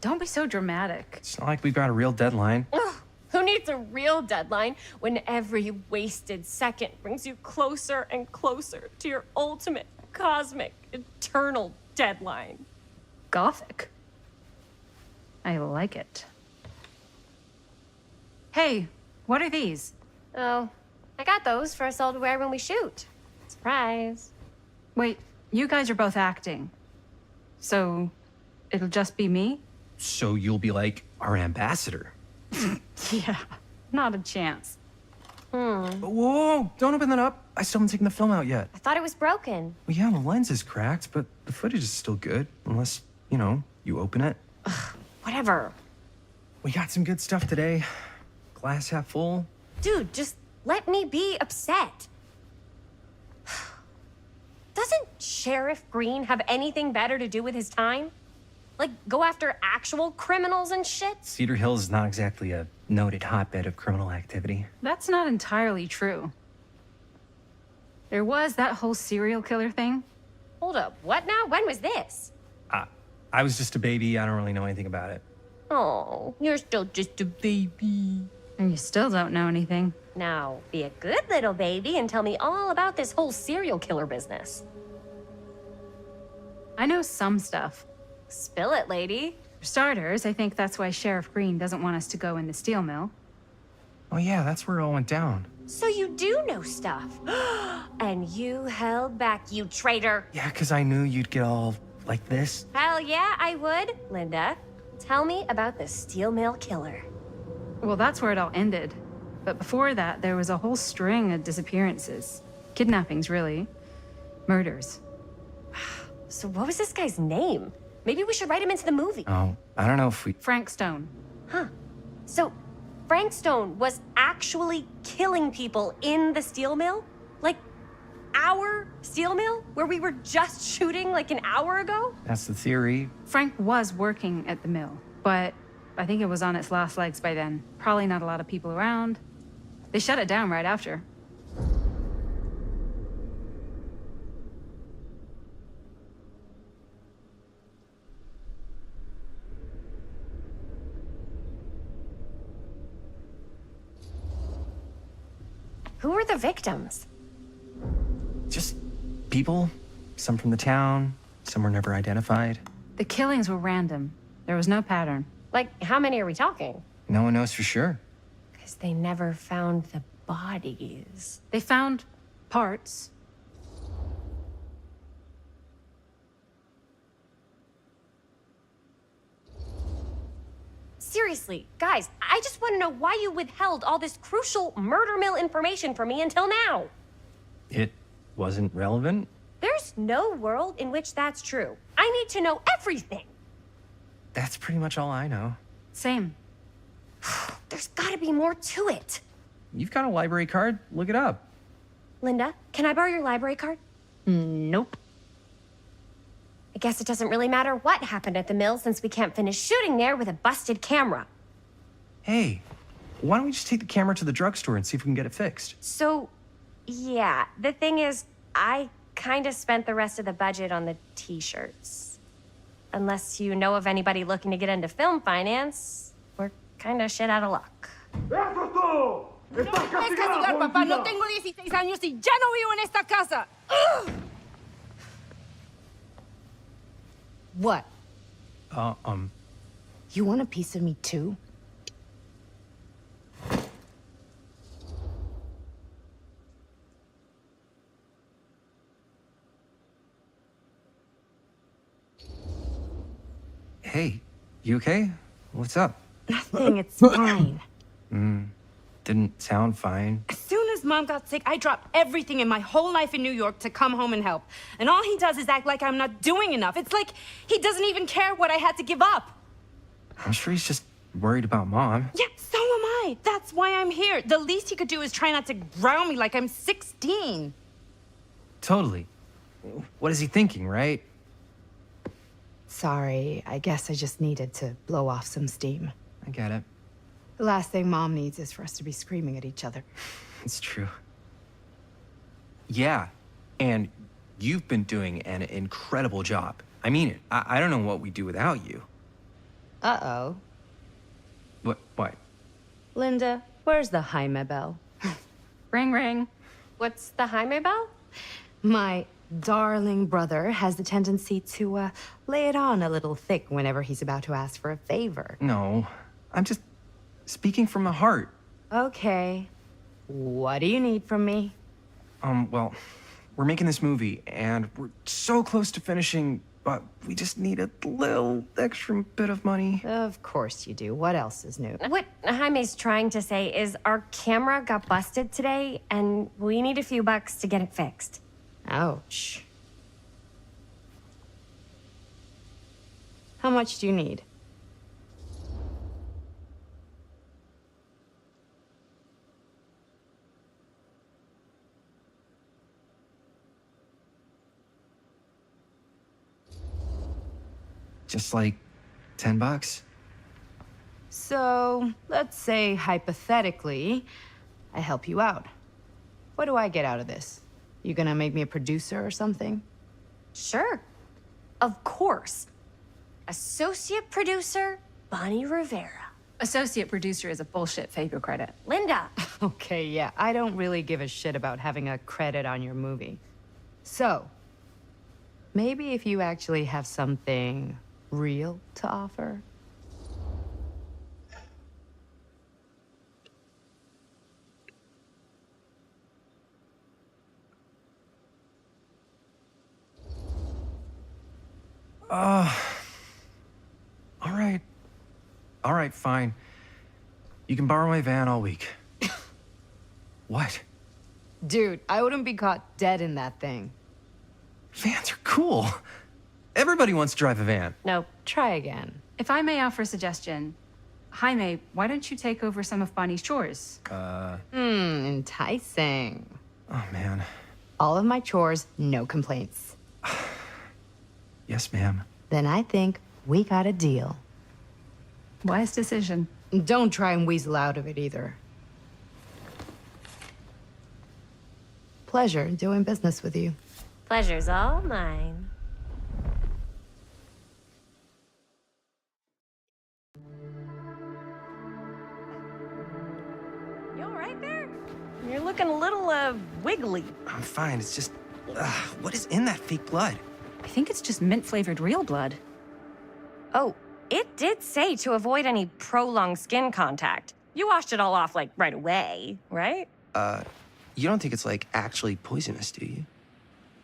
Don't be so dramatic. It's not like we've got a real deadline. Ugh, who needs a real deadline when every wasted second brings you closer and closer to your ultimate, cosmic, eternal deadline? Gothic. I like it. Hey, what are these? Oh, I got those for us all to wear when we shoot. Surprise. Wait, you guys are both acting. So, it'll just be me? So you'll be like our ambassador. Yeah, not a chance. Whoa, don't open that up. I still haven't taken the film out yet. I thought it was broken. Well, yeah, the lens is cracked, but the footage is still good. Unless, you open it. Whatever. We got some good stuff today. Glass half full. Dude, just let me be upset. Doesn't Sheriff Green have anything better to do with his time? Like, go after actual criminals and shit? Cedar Hills is not exactly a noted hotbed of criminal activity. That's not entirely true. There was that whole serial killer thing. Hold up, what now? When was this? I was just a baby. I don't really know anything about it. Oh, you're still just a baby. And you still don't know anything. Now, be a good little baby and tell me all about this whole serial killer business. I know some stuff. Spill it, lady. For starters, I think that's why Sheriff Green doesn't want us to go in the steel mill. Oh yeah, that's where it all went down. So you do know stuff. And you held back, you traitor. Yeah, because I knew you'd get all like this. Hell yeah, I would. Linda, tell me about the steel mill killer. Well, that's where it all ended. But before that, there was a whole string of disappearances. Kidnappings, really. Murders. So what was this guy's name? Maybe we should write him into the movie. Oh, I don't know if we... Frank Stone. Huh. So Frank Stone was actually killing people in the steel mill? Like, our steel mill? Where we were just shooting like an hour ago? That's the theory. Frank was working at the mill, but I think it was on its last legs by then. Probably not a lot of people around. They shut it down right after. Who were the victims? Just people, some from the town, some were never identified. The killings were random. There was no pattern. Like, how many are we talking? No one knows for sure. Because they never found the bodies. They found parts. Seriously, guys, I just want to know why you withheld all this crucial murder mill information from me until now. It wasn't relevant? There's no world in which that's true. I need to know everything. That's pretty much all I know. Same. There's gotta be more to it. You've got a library card, look it up. Linda, can I borrow your library card? Nope. I guess it doesn't really matter what happened at the mill since we can't finish shooting there with a busted camera. Hey, why don't we just take the camera to the drugstore and see if we can get it fixed? So, yeah, the thing is, I kind of spent the rest of the budget on the t-shirts. Unless you know of anybody looking to get into film finance, we're kind of shit out of luck. ¡Eso es todo! ¡Estás castigado, papá. No tengo 16 años y ya no vivo en esta casa. Ugh. What? You want a piece of me too? Hey, you okay? What's up? Nothing, it's fine. Didn't sound fine. As soon as Mom got sick, I dropped everything in my whole life in New York to come home and help. And all he does is act like I'm not doing enough. It's like he doesn't even care what I had to give up. I'm sure he's just worried about Mom. Yeah, so am I. That's why I'm here. The least he could do is try not to ground me like I'm 16. Totally. What is he thinking, right? Sorry, I guess I just needed to blow off some steam. I get it. The last thing Mom needs is for us to be screaming at each other. It's true. Yeah, and you've been doing an incredible job. I mean it. I don't know what we'd do without you. Uh-oh. What? Linda, where's the Jaime bell? Ring, ring. What's the Jaime bell? My darling brother has the tendency to lay it on a little thick whenever he's about to ask for a favor. No, I'm just speaking from the heart. Okay. What do you need from me? Well, we're making this movie, and we're so close to finishing, but we just need a little extra bit of money. Of course you do. What else is new? What Jaime's trying to say is our camera got busted today, and we need a few bucks to get it fixed. Ouch. How much do you need? Just like $10. So, let's say hypothetically, I help you out. What do I get out of this? You gonna make me a producer or something? Sure. Of course. Associate producer, Bonnie Rivera. Associate producer is a bullshit favor credit. Linda. Okay, yeah, I don't really give a shit about having a credit on your movie. So, maybe if you actually have something real to offer? All right, fine. You can borrow my van all week. What? Dude, I wouldn't be caught dead in that thing. Vans are cool. Everybody wants to drive a van. No, try again. If I may offer a suggestion, Jaime, why don't you take over some of Bonnie's chores? Enticing. Oh, man. All of my chores, no complaints. Yes, ma'am. Then I think we got a deal. Wise decision. Don't try and weasel out of it either. Pleasure doing business with you. Pleasure's all mine. You all right there? You're looking a little kinda wiggly. I'm fine. It's just, what is in that fake blood? I think it's just mint-flavored real blood. Oh, it did say to avoid any prolonged skin contact. You washed it all off, like, right away, right? You don't think it's, like, actually poisonous, do you?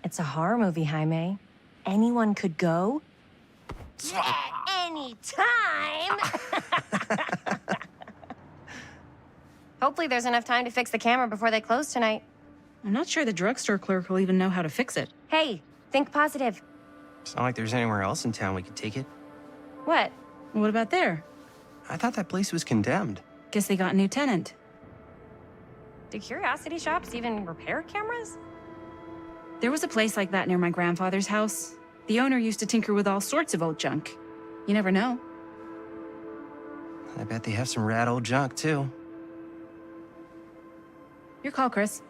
It's a horror movie, Jaime. Anyone could go anytime. Hopefully there's enough time to fix the camera before they close tonight. I'm not sure the drugstore clerk will even know how to fix it. Hey, think positive. It's not like there's anywhere else in town we could take it. What? What about there? I thought that place was condemned. Guess they got a new tenant. Do curiosity shops even repair cameras? There was a place like that near my grandfather's house. The owner used to tinker with all sorts of old junk. You never know. I bet they have some rad old junk, too. Your call, Chris.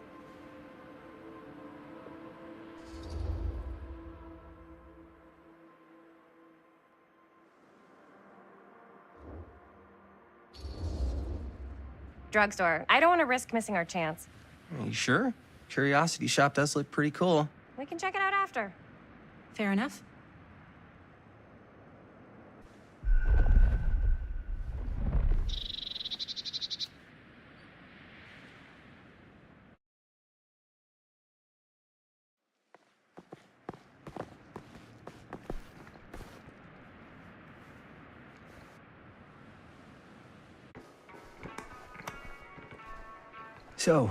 Drugstore. I don't want to risk missing our chance. Are you sure? Curiosity shop does look pretty cool. We can check it out after. Fair enough. So,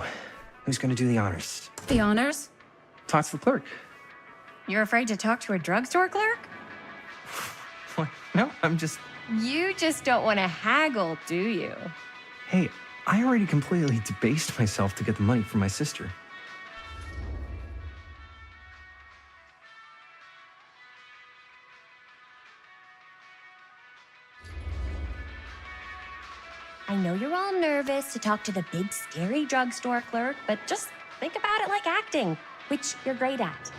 who's gonna do the honors? The honors? Talk to the clerk. You're afraid to talk to a drugstore clerk? What? No, I'm just... You just don't want to haggle, do you? Hey, I already completely debased myself to get the money from my sister. I know you're all nervous to talk to the big, scary drugstore clerk, but just think about it like acting, which you're great at.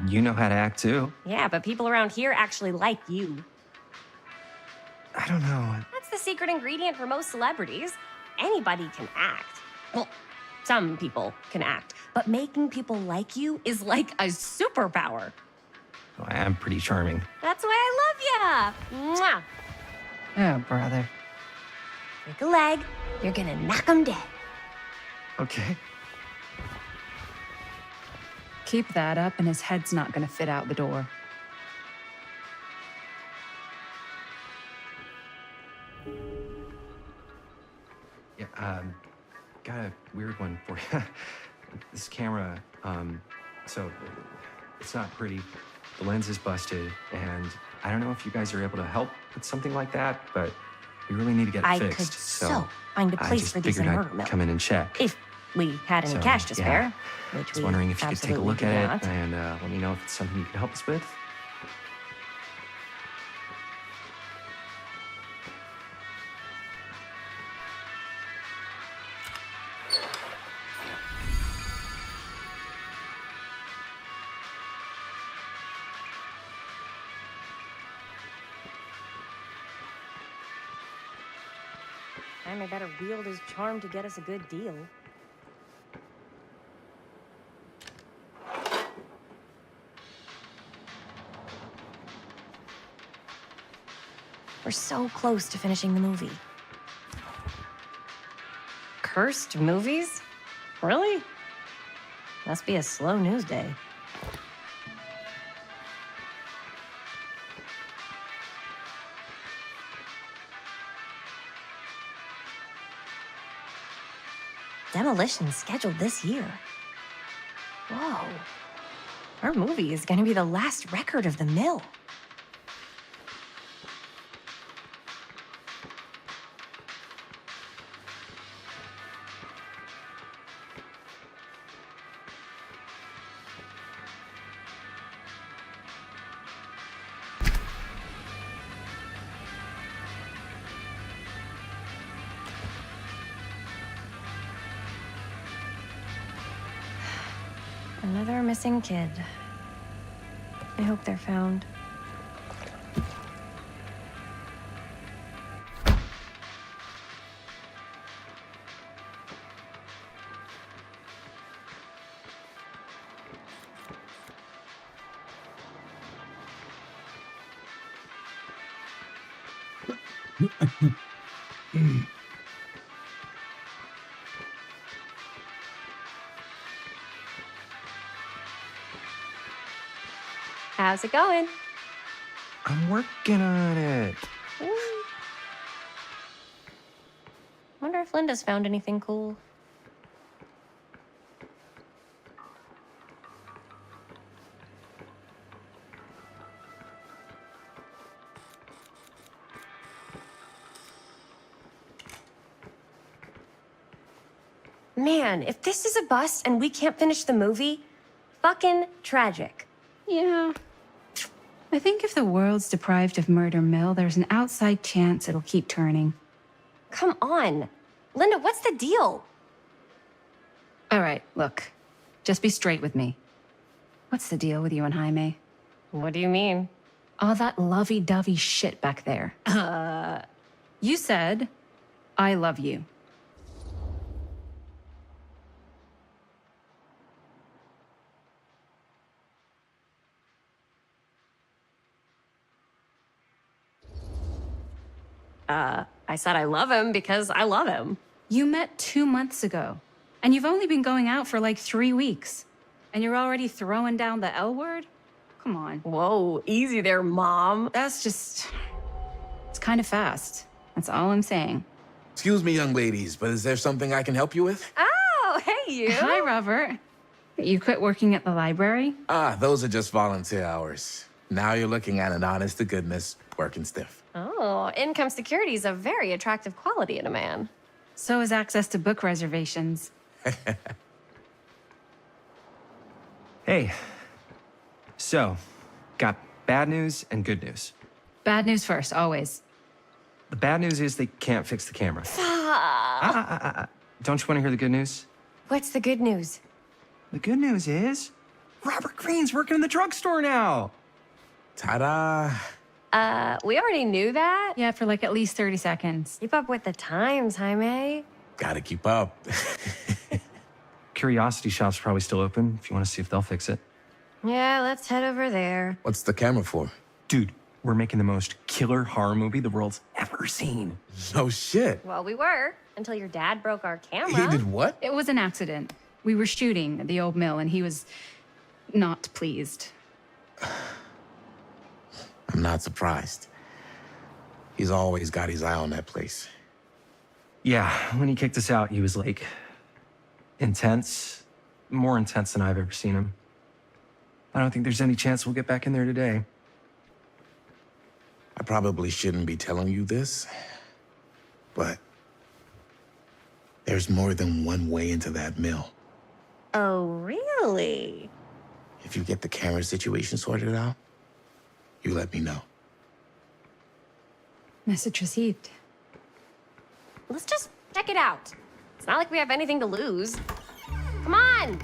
You know how to act, too. Yeah, but people around here actually like you. I don't know. That's the secret ingredient for most celebrities. Anybody can act. Well, some people can act, but making people like you is like a superpower. Oh, I am pretty charming. That's why I love ya. Mwah. Yeah, brother. Break a leg, you're gonna knock 'em dead. Okay. Keep that up and his head's not gonna fit out the door. Yeah, got a weird one for you. This camera, so it's not pretty. The lens is busted, and I don't know if you guys are able to help with something like that, but we really need to get it I fixed. could so find a I place just for these in figured Murder I'd Mill. come in and check. If we had any So, cash to spare, yeah. which I was we wondering if you could take a absolutely look do at not. it and let me know if it's something you can help us with. Jaime better wield his charm to get us a good deal. We're so close to finishing the movie. Cursed movies? Really? Must be a slow news day. Demolition scheduled this year. Whoa. Our movie is gonna be the last record of the mill. Another missing kid. I hope they're found. How's it going? I'm working on it. Wonder if Linda's found anything cool. Man, if this is a bust and we can't finish the movie, fucking tragic. Yeah. I think if the world's deprived of Murder Mill, there's an outside chance it'll keep turning. Come on. Linda, what's the deal? All right, look. Just be straight with me. What's the deal with you and Jaime? What do you mean? All that lovey-dovey shit back there. You said, I love you. I said I love him because I love him. You met 2 months ago, and you've only been going out for like 3 weeks. And you're already throwing down the L word? Come on. Whoa, easy there, Mom. That's just... It's kind of fast. That's all I'm saying. Excuse me, young ladies, but is there something I can help you with? Oh, hey, you. Hi, Robert. You quit working at the library? Ah, those are just volunteer hours. Now you're looking at an honest-to-goodness working stiff. Oh, income security is a very attractive quality in a man. So is access to book reservations. Hey. So, got bad news and good news. Bad news first, always. The bad news is they can't fix the camera. Don't you want to hear the good news? What's the good news? The good news is Robert Greene's working in the drugstore now. Ta-da! We already knew that. Yeah, for like at least 30 seconds. Keep up with the times, Jaime. Gotta keep up. Curiosity Shop's probably still open if you want to see if they'll fix it. Yeah, let's head over there. What's the camera for? Dude, we're making the most killer horror movie the world's ever seen. No shit. Well, we were, until your dad broke our camera. He did what? It was an accident. We were shooting at the old mill, and he was not pleased. I'm not surprised. He's always got his eye on that place. Yeah, when he kicked us out, he was like intense, more intense than I've ever seen him. I don't think there's any chance we'll get back in there today. I probably shouldn't be telling you this, but there's more than one way into that mill. Oh, really? If you get the camera situation sorted out, you let me know. Message received. Let's just check it out. It's not like we have anything to lose. Come on!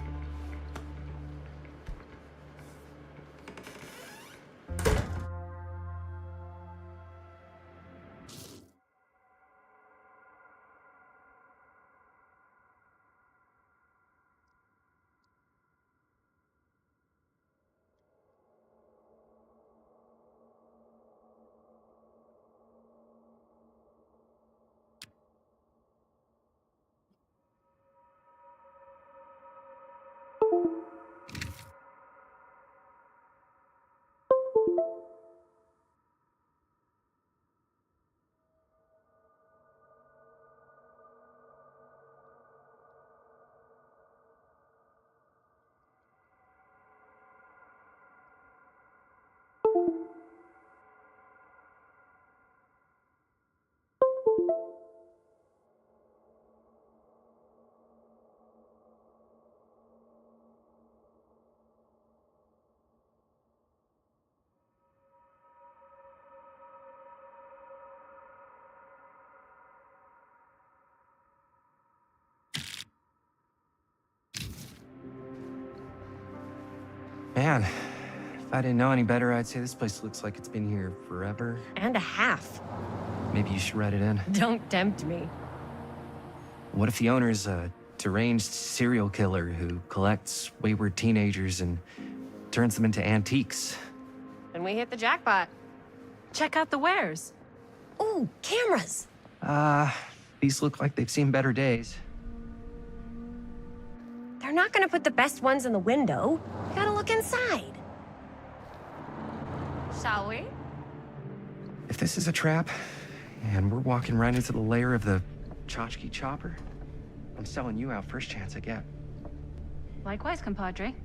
Man, if I didn't know any better, I'd say this place looks like it's been here forever. And a half. Maybe you should write it in. Don't tempt me. What if the owner's a deranged serial killer who collects wayward teenagers and turns them into antiques? Then we hit the jackpot. Check out the wares. Ooh, cameras. These look like they've seen better days. They're not gonna put the best ones in the window. You gotta look inside. Shall we? If this is a trap, and we're walking right into the lair of the tchotchke chopper, I'm selling you out first chance I get. Likewise, compadre.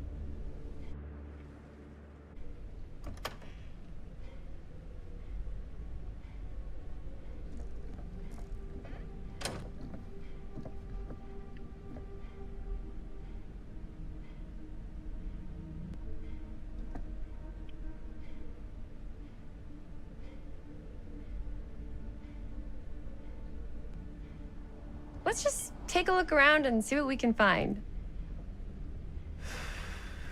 Let's just take a look around and see what we can find.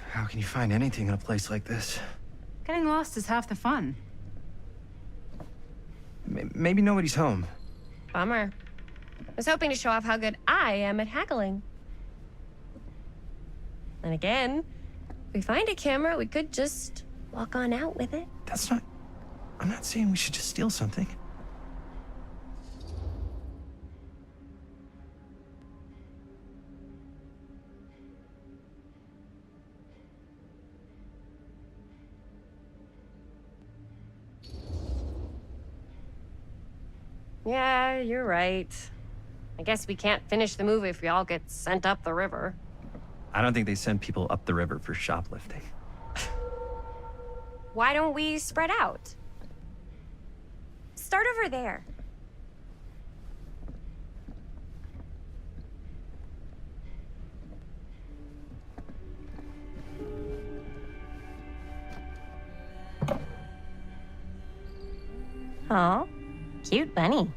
How can you find anything in a place like this? Getting lost is half the fun. Maybe nobody's home. Bummer. I was hoping to show off how good I am at haggling. And again, if we find a camera, we could just walk on out with it. That's not... I'm not saying we should just steal something. Yeah, you're right. I guess we can't finish the movie if we all get sent up the river. I don't think they send people up the river for shoplifting. Why don't we spread out? Start over there. Oh, cute bunny.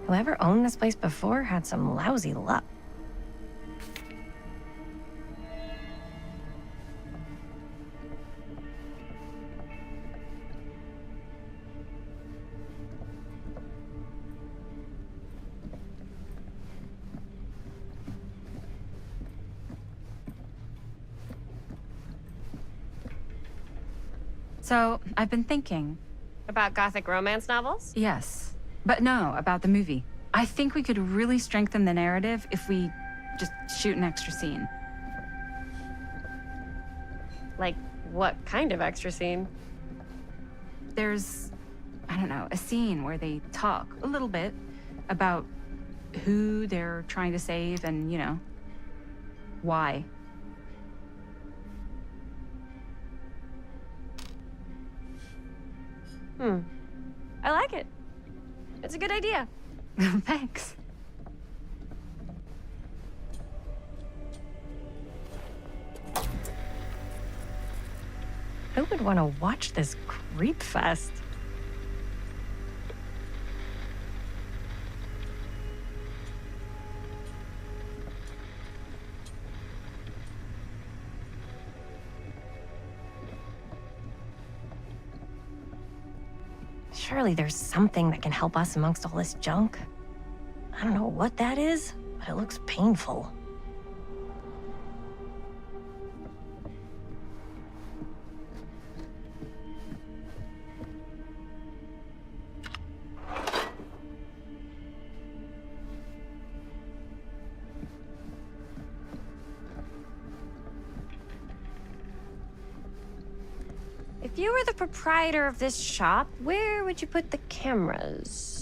Whoever owned this place before had some lousy luck. So, I've been thinking. About gothic romance novels? Yes. But no, about the movie. I think we could really strengthen the narrative if we just shoot an extra scene. Like, what kind of extra scene? There's, I don't know, a scene where they talk a little bit about who they're trying to save and, you know, why. I like it. It's a good idea. Thanks. Who would want to watch this creep fest? Surely there's something that can help us amongst all this junk. I don't know what that is, but it looks painful. If you were the proprietor of this shop, where would you put the cameras?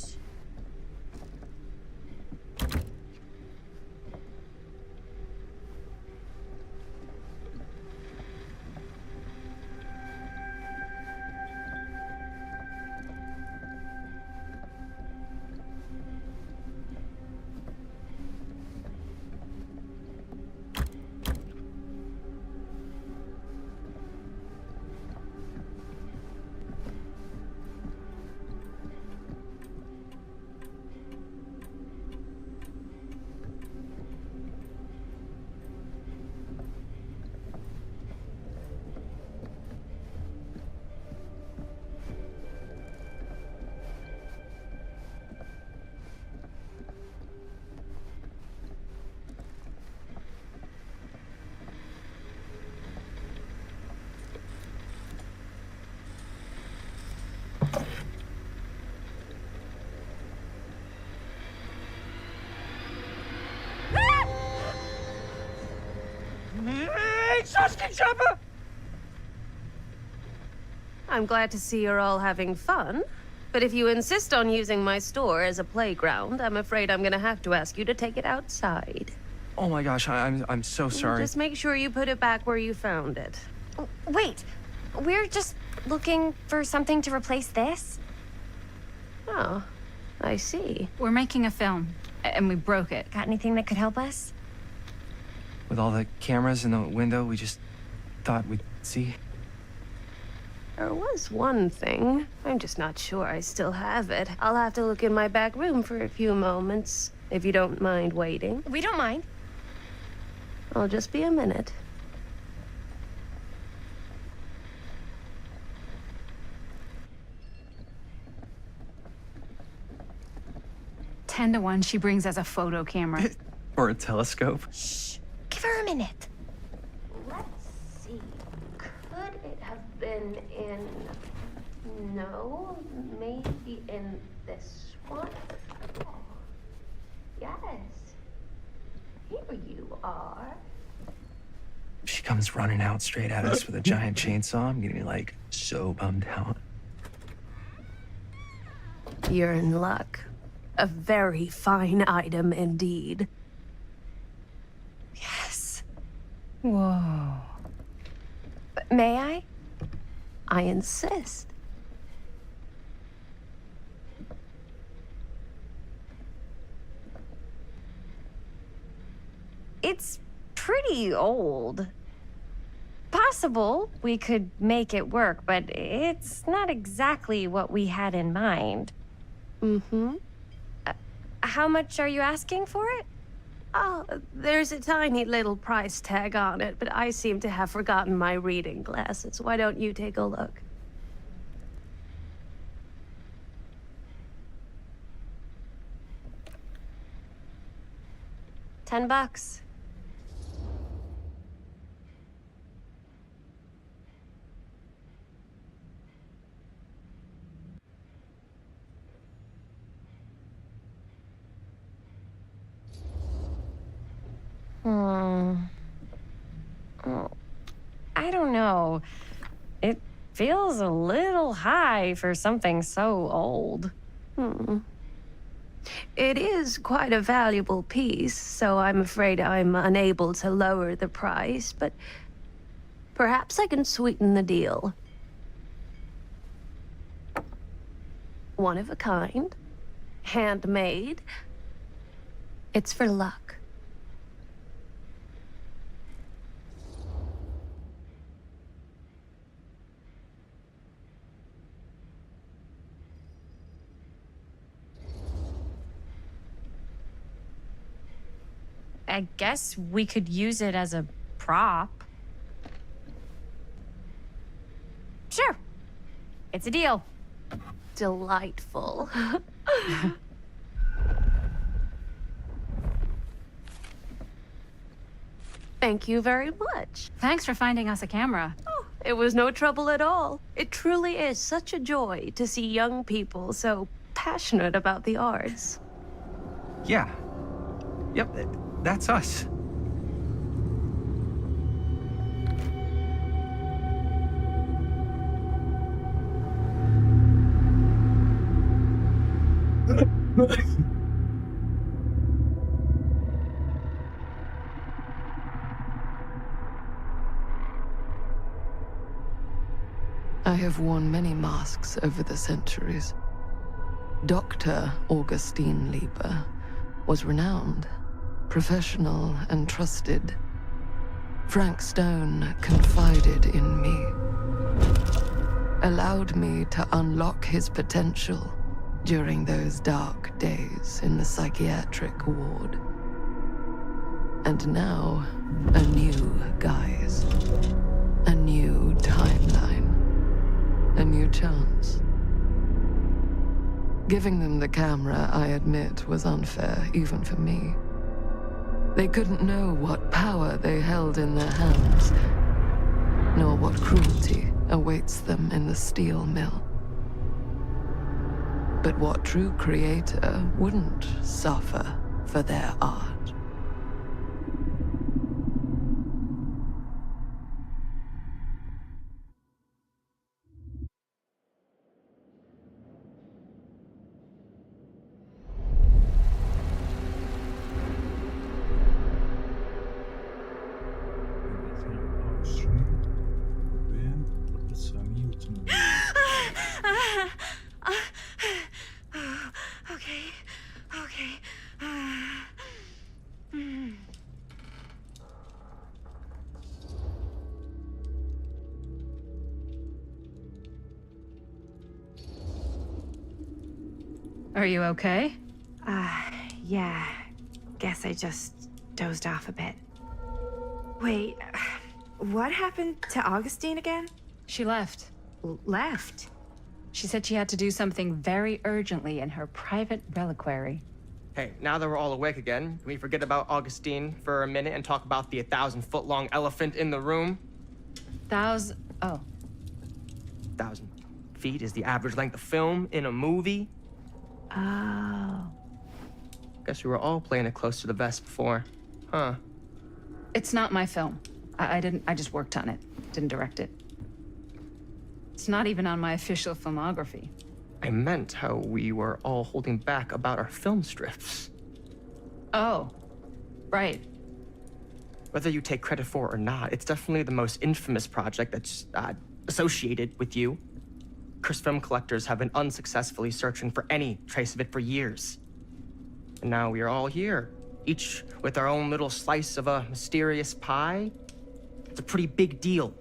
I'm glad to see you're all having fun. But if you insist on using my store as a playground, I'm afraid I'm gonna have to ask you to take it outside. Oh my gosh, I'm so sorry. Just make sure you put it back where you found it. Wait, we're just looking for something to replace this? Oh, I see. We're making a film, and we broke it. Got anything that could help us? With all the cameras in the window, we just thought we'd see. There was one thing. I'm just not sure I still have it. I'll have to look in my back room for a few moments, if you don't mind waiting. We don't mind. I'll just be a minute. Ten to 1, she brings us a photo camera. Or a telescope. Shh, give her a minute. Let's see. Could it have been in... No, maybe in this one? Oh, yes. Here you are. She comes running out straight at us with a giant chainsaw. I'm getting like so bummed out. You're in luck. A very fine item indeed. Yes. Whoa. May I? I insist. It's pretty old. Possible we could make it work, but it's not exactly what we had in mind. Mm-hmm. How much are you asking for it? Oh, there's a tiny little price tag on it, but I seem to have forgotten my reading glasses. Why don't you take a look? $10. I don't know. It feels a little high for something so old. It is quite a valuable piece, so I'm afraid I'm unable to lower the price, but perhaps I can sweeten the deal. One of a kind, handmade. It's for luck. I guess we could use it as a prop. Sure. It's a deal. Delightful. Thank you very much. Thanks for finding us a camera. Oh, it was no trouble at all. It truly is such a joy to see young people so passionate about the arts. Yeah. Yep, that's us. I have worn many masks over the centuries. Dr. Augustine Lieber was renowned, professional, and trusted. Frank Stone confided in me, allowed me to unlock his potential during those dark days in the psychiatric ward. And now, a new guise, a new timeline, a new chance. Giving them the camera, I admit, was unfair, even for me. They couldn't know what power they held in their hands, nor what cruelty awaits them in the steel mill. But what true creator wouldn't suffer for their art? Are you okay? Yeah. Guess I just dozed off a bit. Wait, what happened to Augustine again? She left. Left? She said she had to do something very urgently in her private reliquary. Hey, now that we're all awake again, can we forget about Augustine for a minute and talk about the 1,000-foot-long elephant in the room? 1,000... Oh. 1,000 feet is the average length of film in a movie. Oh. Guess we were all playing it close to the vest before. Huh. It's not my film. I just worked on it. Didn't direct it. It's not even on my official filmography. I meant how we were all holding back about our film strips. Oh. Right. Whether you take credit for it or not, it's definitely the most infamous project that's associated with you. Cursed film collectors have been unsuccessfully searching for any trace of it for years. And now we are all here, each with our own little slice of a mysterious pie. It's a pretty big deal.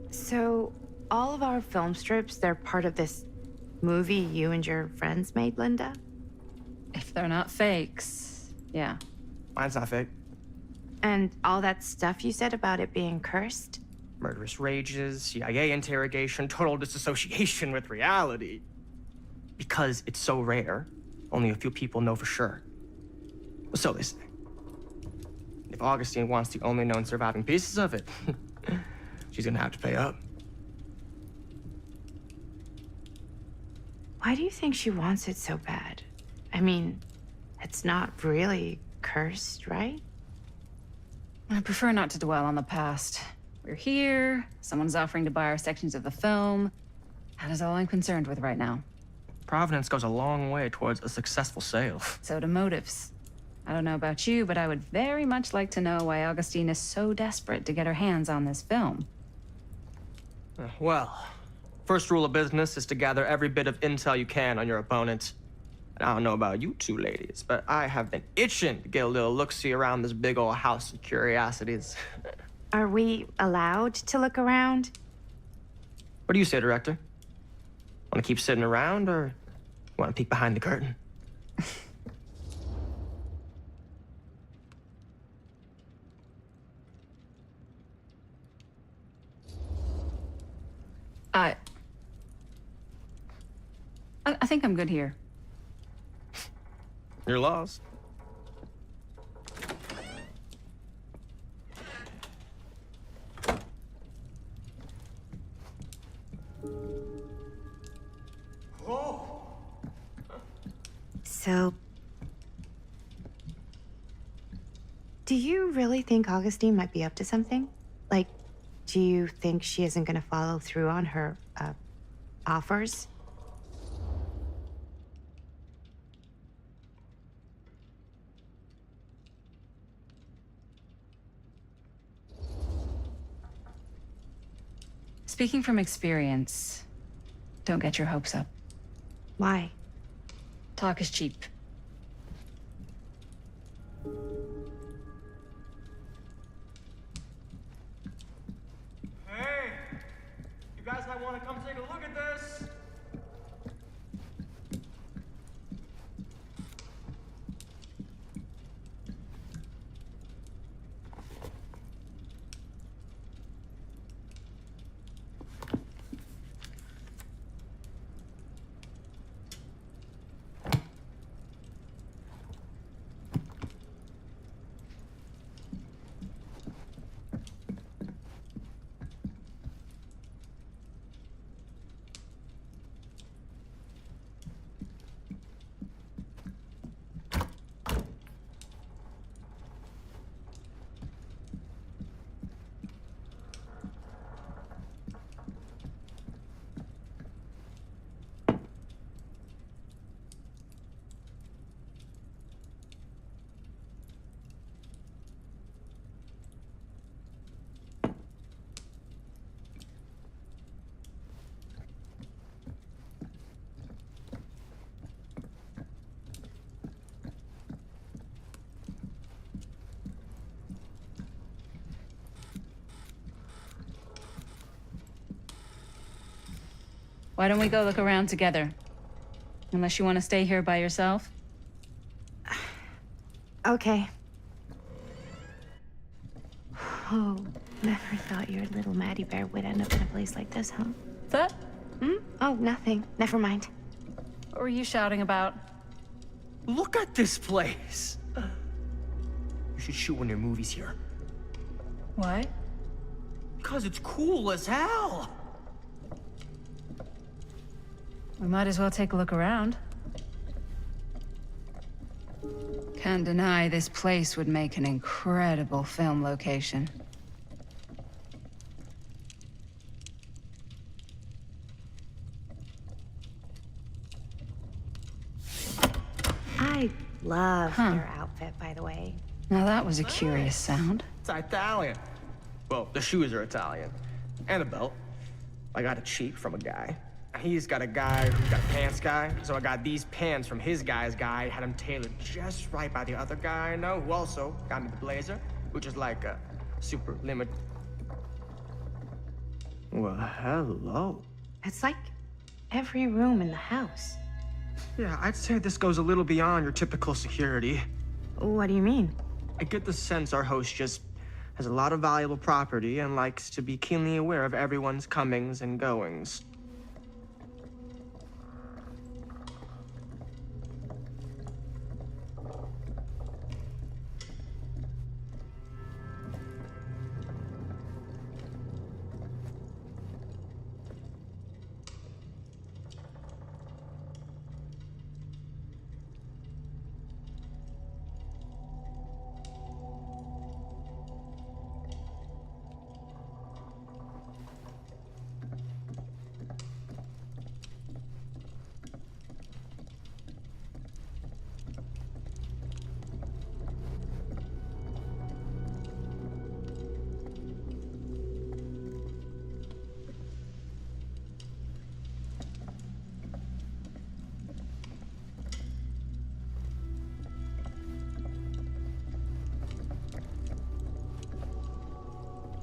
So, all of our film strips, they're part of this movie you and your friends made, Linda? If they're not fakes, yeah. Mine's not fake. And all that stuff you said about it being cursed? Murderous rages, CIA interrogation, total disassociation with reality. Because it's so rare, only a few people know for sure. So they say. If Augustine wants the only known surviving pieces of it, she's gonna have to pay up. Why do you think she wants it so bad? I mean, it's not really cursed, right? I prefer not to dwell on the past. We're here, someone's offering to buy our sections of the film. That is all I'm concerned with right now. Providence goes a long way towards a successful sale. So do motives. I don't know about you, but I would very much like to know why Augustine is so desperate to get her hands on this film. Well, first rule of business is to gather every bit of intel you can on your opponent. And I don't know about you two ladies, but I have been itching to get a little look-see around this big old house of curiosities. Are we allowed to look around? What do you say, director? Want to keep sitting around, or want to peek behind the curtain? I think I'm good here. You're lost. So, do you really think Augustine might be up to something? Like, do you think she isn't going to follow through on her, offers? Speaking from experience, don't get your hopes up. Why? Talk is cheap. Hey! You guys might want to come take a look at this! Why don't we go look around together? Unless you want to stay here by yourself. Okay. Oh, never thought your little Maddie Bear would end up in a place like this, huh? That? Hmm? Oh, nothing. Never mind. What were you shouting about? Look at this place. You should shoot one of your movies here. Why? Because it's cool as hell. We might as well take a look around. Can't deny this place would make an incredible film location. I love your outfit, by the way. Now that was a curious sound. It's Italian. Well, the shoes are Italian. And a belt. I got it cheap from a guy. He's got a guy who's got a pants guy, so I got these pants from his guy's guy, had them tailored just right by the other guy I know, who also got me the blazer, which is like a super limit. Well, hello. It's like every room in the house. Yeah, I'd say this goes a little beyond your typical security. What do you mean? I get the sense our host just has a lot of valuable property and likes to be keenly aware of everyone's comings and goings.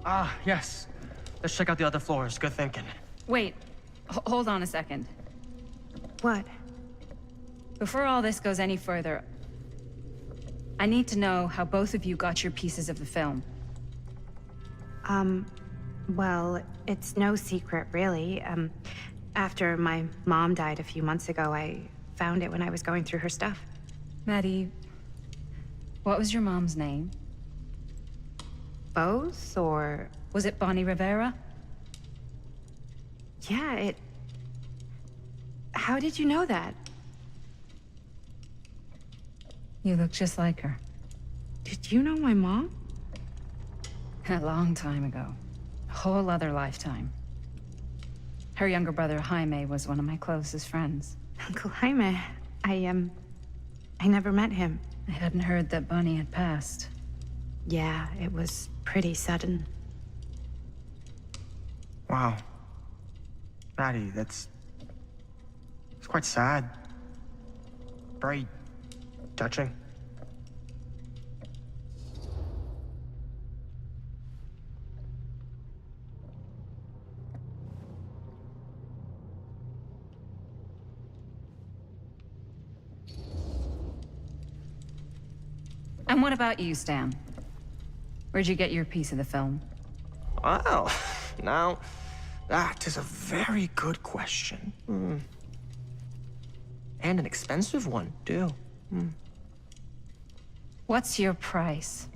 Ah, yes. Let's check out the other floors. Good thinking. Wait, hold on a second. What? Before all this goes any further, I need to know how both of you got your pieces of the film. Well, it's no secret, really. After my mom died a few months ago, I found it when I was going through her stuff. Maddie, what was your mom's name? Both, or... Was it Bonnie Rivera? Yeah, it... How did you know that? You look just like her. Did you know my mom? A long time ago. A whole other lifetime. Her younger brother, Jaime, was one of my closest friends. Uncle Jaime, I never met him. I hadn't heard that Bonnie had passed. Yeah, it was pretty sudden. Wow. Maddie, it's quite sad. Very touching. And what about you, Stan? Where'd you get your piece of the film? Well, now, that is a very good question. And an expensive one, too. What's your price?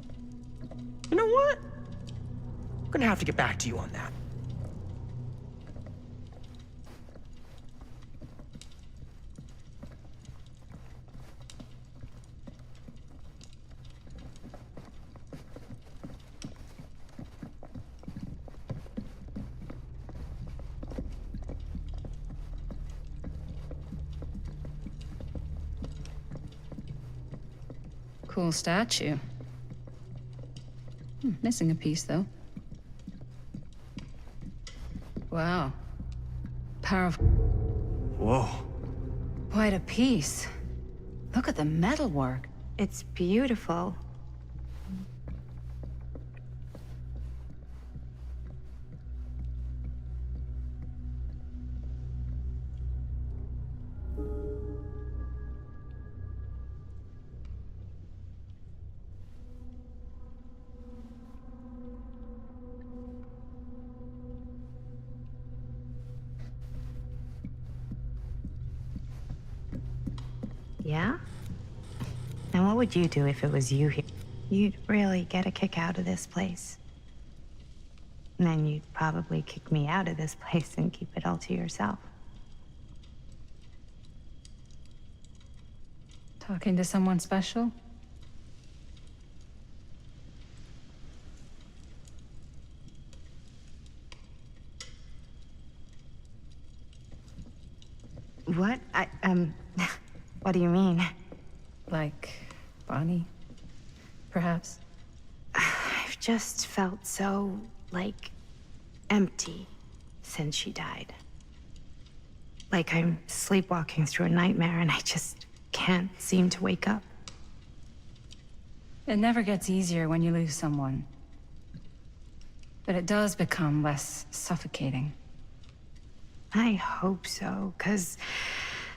You know what? I'm gonna have to get back to you on that. Cool statue. Missing a piece, though. Wow. Powerful. Whoa. Quite a piece. Look at the metalwork. It's beautiful. Yeah? And what would you do if it was you here? You'd really get a kick out of this place. And then you'd probably kick me out of this place and keep it all to yourself. Talking to someone special? What? What do you mean? Like Bonnie, perhaps? I've just felt so, like, empty since she died. Like I'm sleepwalking through a nightmare and I just can't seem to wake up. It never gets easier when you lose someone. But it does become less suffocating. I hope so, because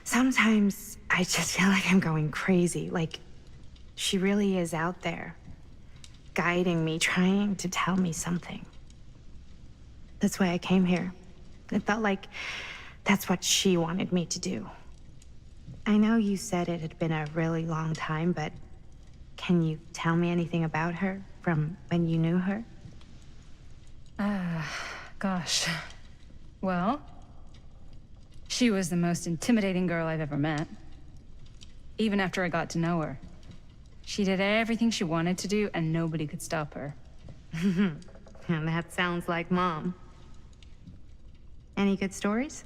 sometimes I just feel like I'm going crazy. Like, she really is out there, guiding me, trying to tell me something. That's why I came here. It felt like that's what she wanted me to do. I know you said it had been a really long time, but can you tell me anything about her from when you knew her? Gosh. Well, she was the most intimidating girl I've ever met. Even after I got to know her. She did everything she wanted to do, and nobody could stop her. And that sounds like Mom. Any good stories?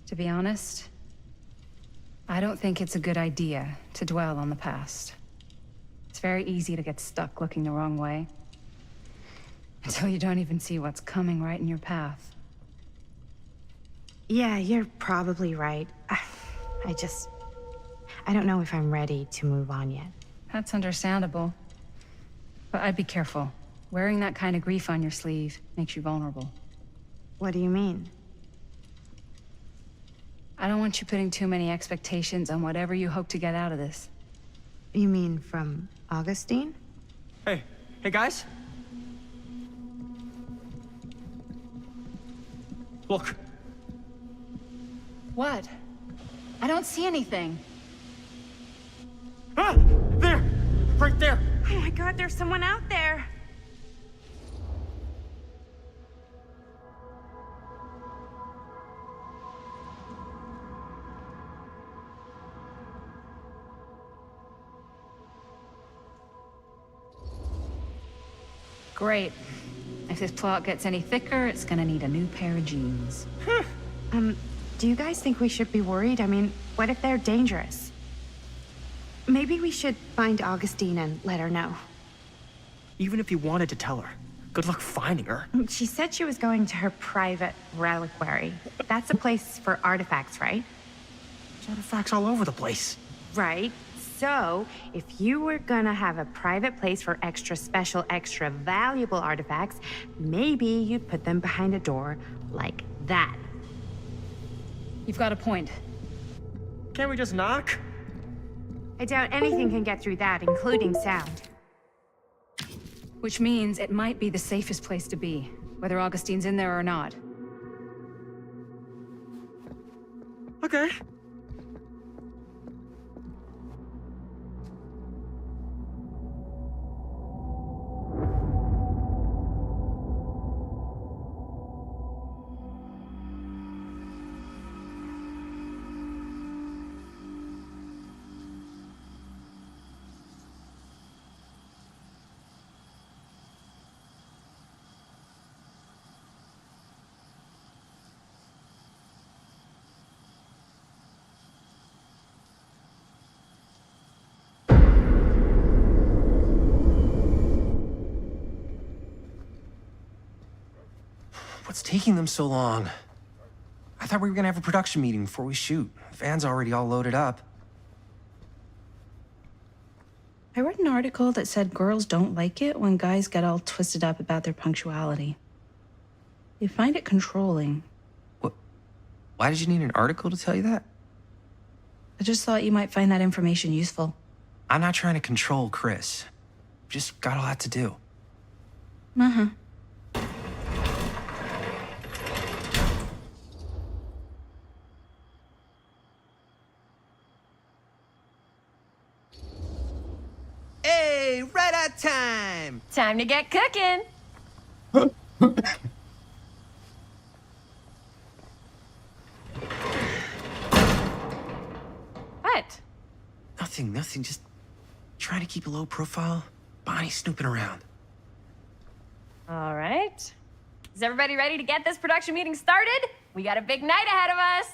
To be honest, I don't think it's a good idea to dwell on the past. It's very easy to get stuck looking the wrong way. Until you don't even see what's coming right in your path. Yeah, you're probably right. I don't know if I'm ready to move on yet. That's understandable. But I'd be careful. Wearing that kind of grief on your sleeve makes you vulnerable. What do you mean? I don't want you putting too many expectations on whatever you hope to get out of this. You mean from Augustine? Hey guys. Look. What? I don't see anything. Ah! There! Right there! Oh my God, there's someone out there! Great. If this plot gets any thicker, it's gonna need a new pair of jeans. Do you guys think we should be worried? I mean, what if they're dangerous? Maybe we should find Augustine and let her know. Even if you wanted to tell her, good luck finding her. She said she was going to her private reliquary. That's a place for artifacts, right? There's artifacts all over the place. Right. So, if you were gonna have a private place for extra special, extra valuable artifacts, maybe you'd put them behind a door like that. You've got a point. Can't we just knock? I doubt anything can get through that, including sound. Which means it might be the safest place to be, whether Augustine's in there or not. Okay. What's taking them so long? I thought we were gonna have a production meeting before we shoot. The van's already all loaded up. I read an article that said girls don't like it when guys get all twisted up about their punctuality. They find it controlling. Why did you need an article to tell you that? I just thought you might find that information useful. I'm not trying to control Chris. Just got a lot to do. Uh-huh. Hey, right on time! Time to get cooking. What? Nothing. Just trying to keep a low profile. Bonnie snooping around. All right. Is everybody ready to get this production meeting started? We got a big night ahead of us.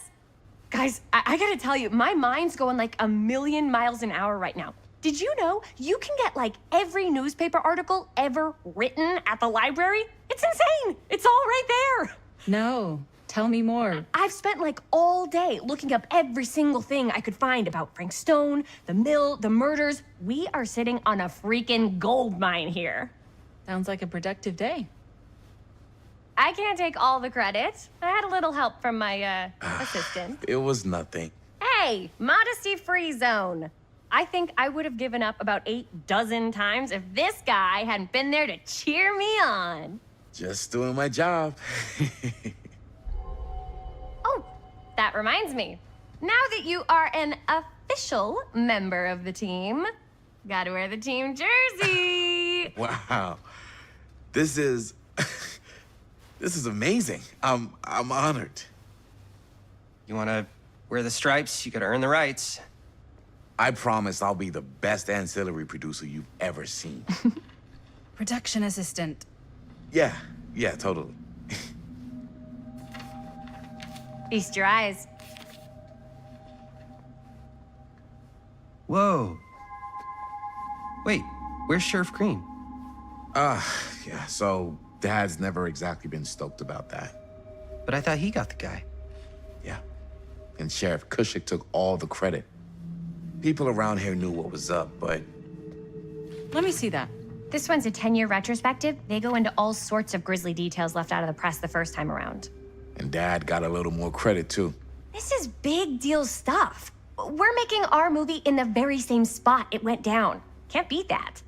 Guys, I gotta tell you, my mind's going like a million miles an hour right now. Did you know you can get like every newspaper article ever written at the library? It's insane. It's all right there. No, tell me more. I've spent like all day looking up every single thing I could find about Frank Stone, the mill, the murders. We are sitting on a freaking gold mine here. Sounds like a productive day. I can't take all the credit. I had a little help from my assistant. It was nothing. Hey, modesty-free zone. I think I would have given up about 8 dozen times if this guy hadn't been there to cheer me on. Just doing my job. Oh, that reminds me. Now that you are an official member of the team, gotta wear the team jersey. Wow. This is... this is amazing. I'm honored. You wanna wear the stripes? You gotta earn the rights. I promise I'll be the best ancillary producer you've ever seen. Production assistant. Yeah, totally. Feast your eyes. Whoa. Wait, where's Sheriff Green? Yeah, so Dad's never exactly been stoked about that. But I thought he got the guy. Yeah, and Sheriff Cushik took all the credit. People around here knew what was up, but... Let me see that. This one's a 10-year retrospective. They go into all sorts of grisly details left out of the press the first time around. And Dad got a little more credit, too. This is big deal stuff. We're making our movie in the very same spot it went down. Can't beat that.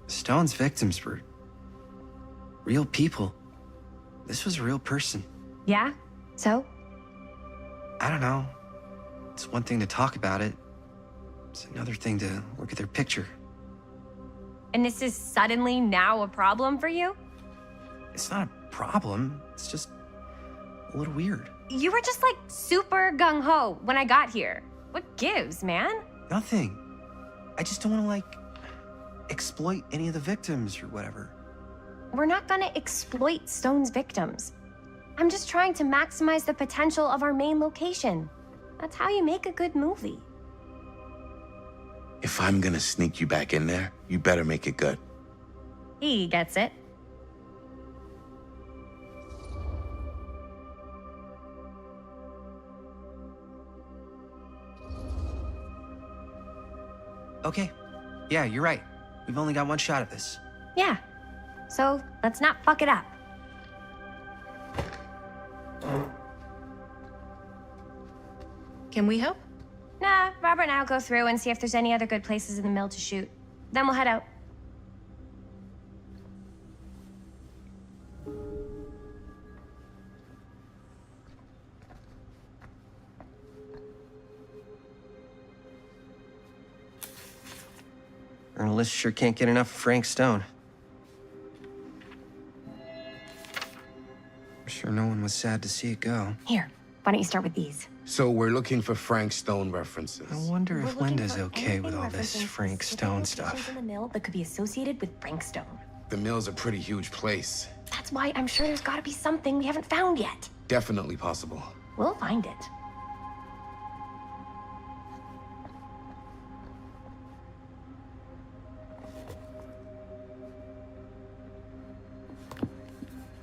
Stone's victims were real people. This was a real person. Yeah? So? I don't know. It's one thing to talk about it. It's another thing to look at their picture. And this is suddenly now a problem for you? It's not a problem. It's just a little weird. You were just like super gung-ho when I got here. What gives, man? Nothing. I just don't want to, exploit any of the victims or whatever. We're not gonna exploit Stone's victims. I'm just trying to maximize the potential of our main location. That's how you make a good movie. If I'm gonna sneak you back in there, you better make it good. He gets it. Okay. Yeah, you're right. We've only got one shot at this. Yeah. So let's not fuck it up. Can we help? Nah, Robert and I'll go through and see if there's any other good places in the mill to shoot. Then we'll head out. Journalists sure can't get enough of Frank Stone. I'm sure no one was sad to see it go. Here, why don't you start with these? So we're looking for Frank Stone references. I wonder We're if looking Linda's for okay with anything all this referencing Frank specific Stone locations stuff. in the mill that could be associated with Frank Stone. The mill's a pretty huge place. That's why I'm sure there's gotta be something we haven't found yet. Definitely possible. We'll find it.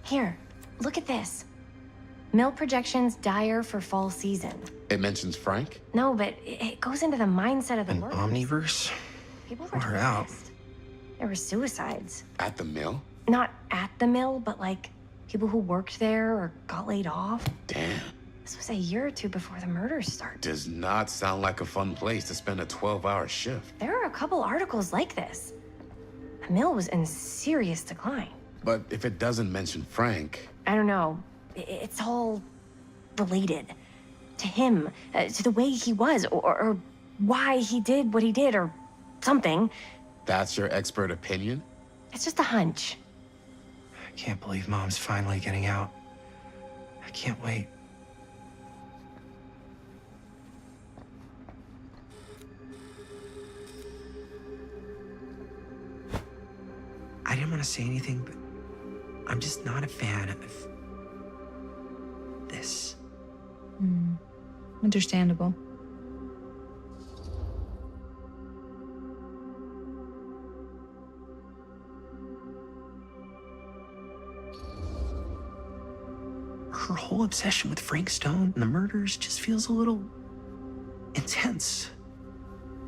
Here, look at this. Mill projections dire for fall season. It mentions Frank? No, but it goes into the mindset of the An murders. omniverse? People were Far out. depressed. There were suicides. At the mill? Not at the mill, but like people who worked there or got laid off. Damn. This was a year or two before the murders started. Does not sound like a fun place to spend a 12-hour shift. There are a couple articles like this. The mill was in serious decline. But if it doesn't mention Frank... I don't know. It's all related. To him, to the way he was, or why he did what he did, or something. That's your expert opinion? It's just a hunch. I can't believe Mom's finally getting out. I can't wait. I didn't want to say anything, but I'm just not a fan of this. Understandable. Her whole obsession with Frank Stone and the murders just feels a little intense.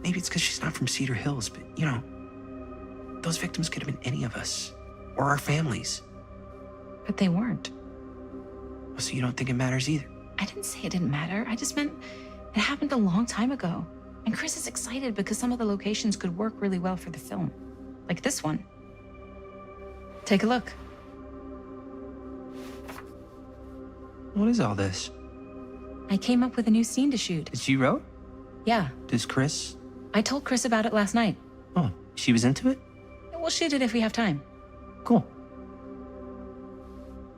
Maybe it's because she's not from Cedar Hills, but you know, those victims could have been any of us or our families. But they weren't. So you don't think it matters either? I didn't say it didn't matter. I just meant it happened a long time ago. And Chris is excited because some of the locations could work really well for the film. Like this one. Take a look. What is all this? I came up with a new scene to shoot. That you wrote? Yeah. Does Chris? I told Chris about it last night. Oh, she was into it? We'll shoot it if we have time. Cool.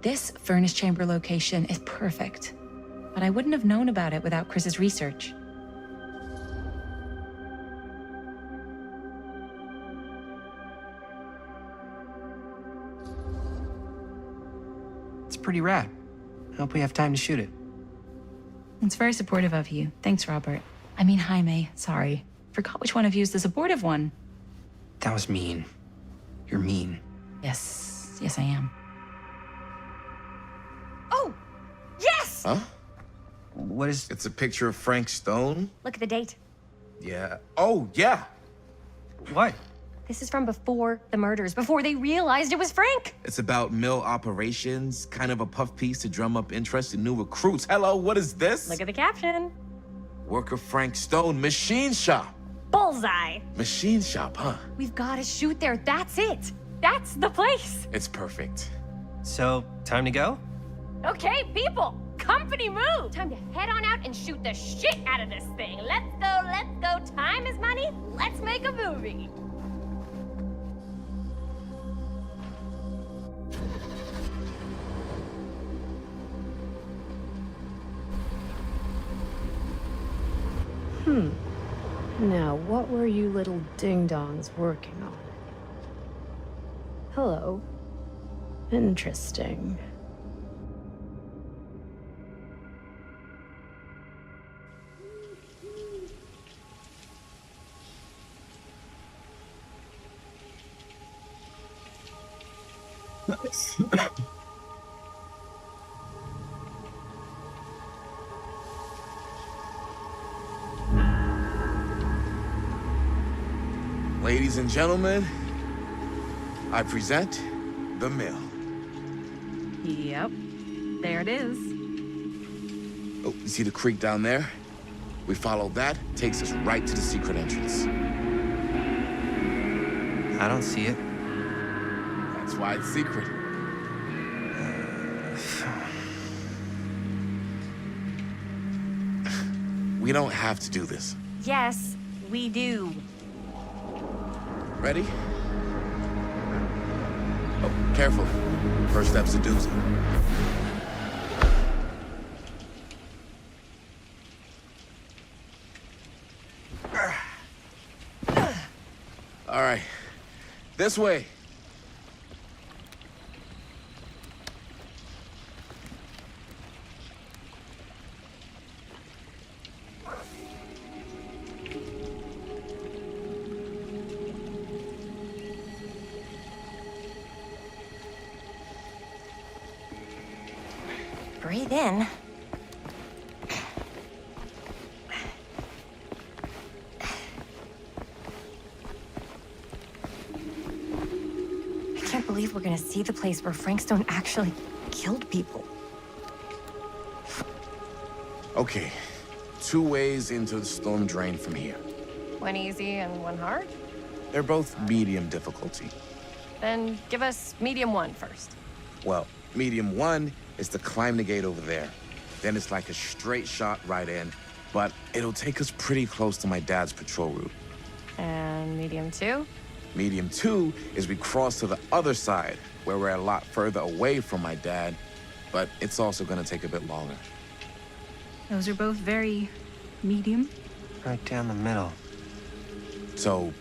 This furnace chamber location is perfect. But I wouldn't have known about it without Chris's research. It's pretty rad. I hope we have time to shoot it. It's very supportive of you. Thanks, Robert. I mean, Jaime, sorry. Forgot which one of you is the supportive one. That was mean. You're mean. Yes, I am. Oh! Yes! Huh? What is... It's a picture of Frank Stone? Look at the date. Yeah. Oh, yeah. What? This is from before the murders, before they realized it was Frank. It's about mill operations, kind of a puff piece to drum up interest in new recruits. Hello, what is this? Look at the caption. Worker Frank Stone, machine shop. Bullseye. Machine shop, huh? We've got to shoot there. That's it. That's the place. It's perfect. So, time to go? Okay, people. Company move. Time to head on out and shoot the shit out of this thing. Let's go, let's go. Time is money. Let's make a movie. Now, what were you little ding-dongs working on? Hello. Interesting. Ladies and gentlemen, I present the mill. Yep. There it is. Oh, you see the creek down there? We follow that, takes us right to the secret entrance. I don't see it. That's why it's secret. We don't have to do this. Yes, we do. Ready? Oh, careful. First step's a doozy. All right. This way. Breathe in. I can't believe we're gonna see the place where Frank Stone actually killed people. Okay, 2 ways into the storm drain from here. One easy and one hard? They're both medium difficulty. Then give us medium 1 first. Well, medium 1 is to climb the gate over there. Then it's like a straight shot right in, but it'll take us pretty close to my dad's patrol route. And medium 2? Medium 2 is we cross to the other side, where we're a lot further away from my dad, but it's also gonna take a bit longer. Those are both very medium. Right down the middle. So,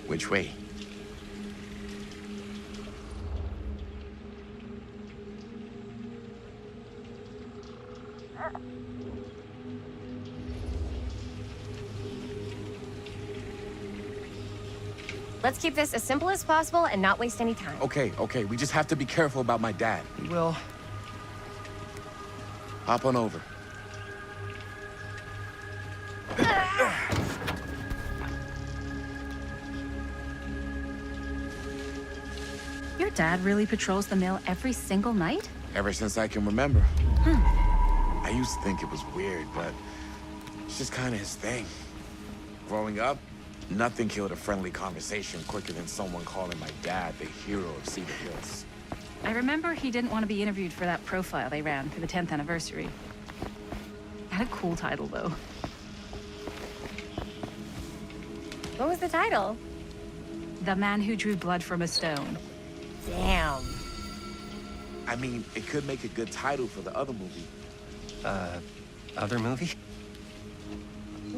which way? Let's keep this as simple as possible and not waste any time. Okay, we just have to be careful about my dad. We will. Hop on over. Your dad really patrols the mill every single night? Ever since I can remember. I used to think it was weird, but it's just kind of his thing. Growing up, nothing killed a friendly conversation quicker than someone calling my dad the hero of Cedar Hills. I remember he didn't want to be interviewed for that profile they ran for the 10th anniversary. Had a cool title, though. What was the title? The Man Who Drew Blood from a Stone. Damn. I mean, it could make a good title for the other movie. Other movie?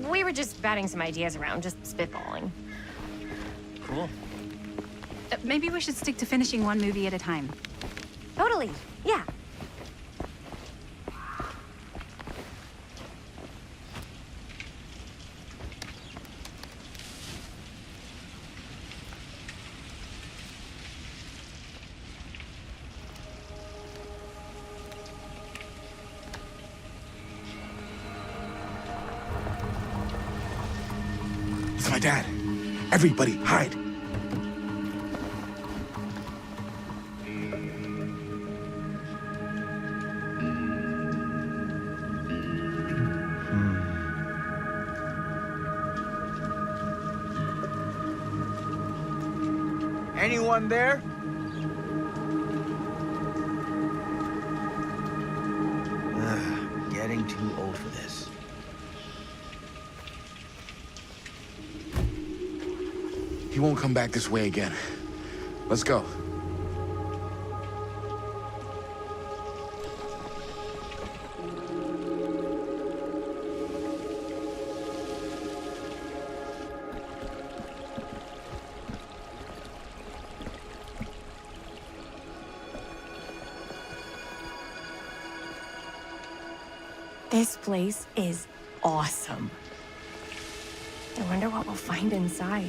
We were just batting some ideas around, just spitballing. Cool. Maybe we should stick to finishing one movie at a time. Totally, yeah. It's my dad. Everybody, hide. Anyone there? Getting too old for this. He won't come back this way again. Let's go. This place is awesome. I wonder what we'll find inside.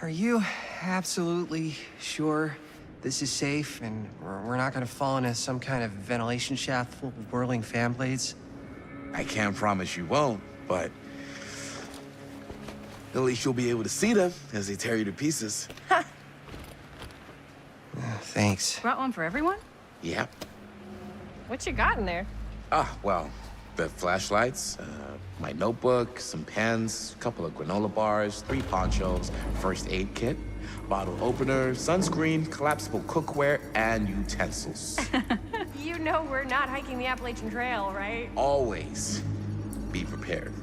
Are you absolutely sure this is safe and we're not gonna fall into some kind of ventilation shaft full of whirling fan blades? I can't promise you won't, but at least you'll be able to see them as they tear you to pieces. Thanks. Brought one for everyone? Yep. What you got in there? Well, the flashlights, my notebook, some pens, a couple of granola bars, 3 ponchos, first aid kit, bottle opener, sunscreen, collapsible cookware, and utensils. You know we're not hiking the Appalachian Trail, right? Always be prepared.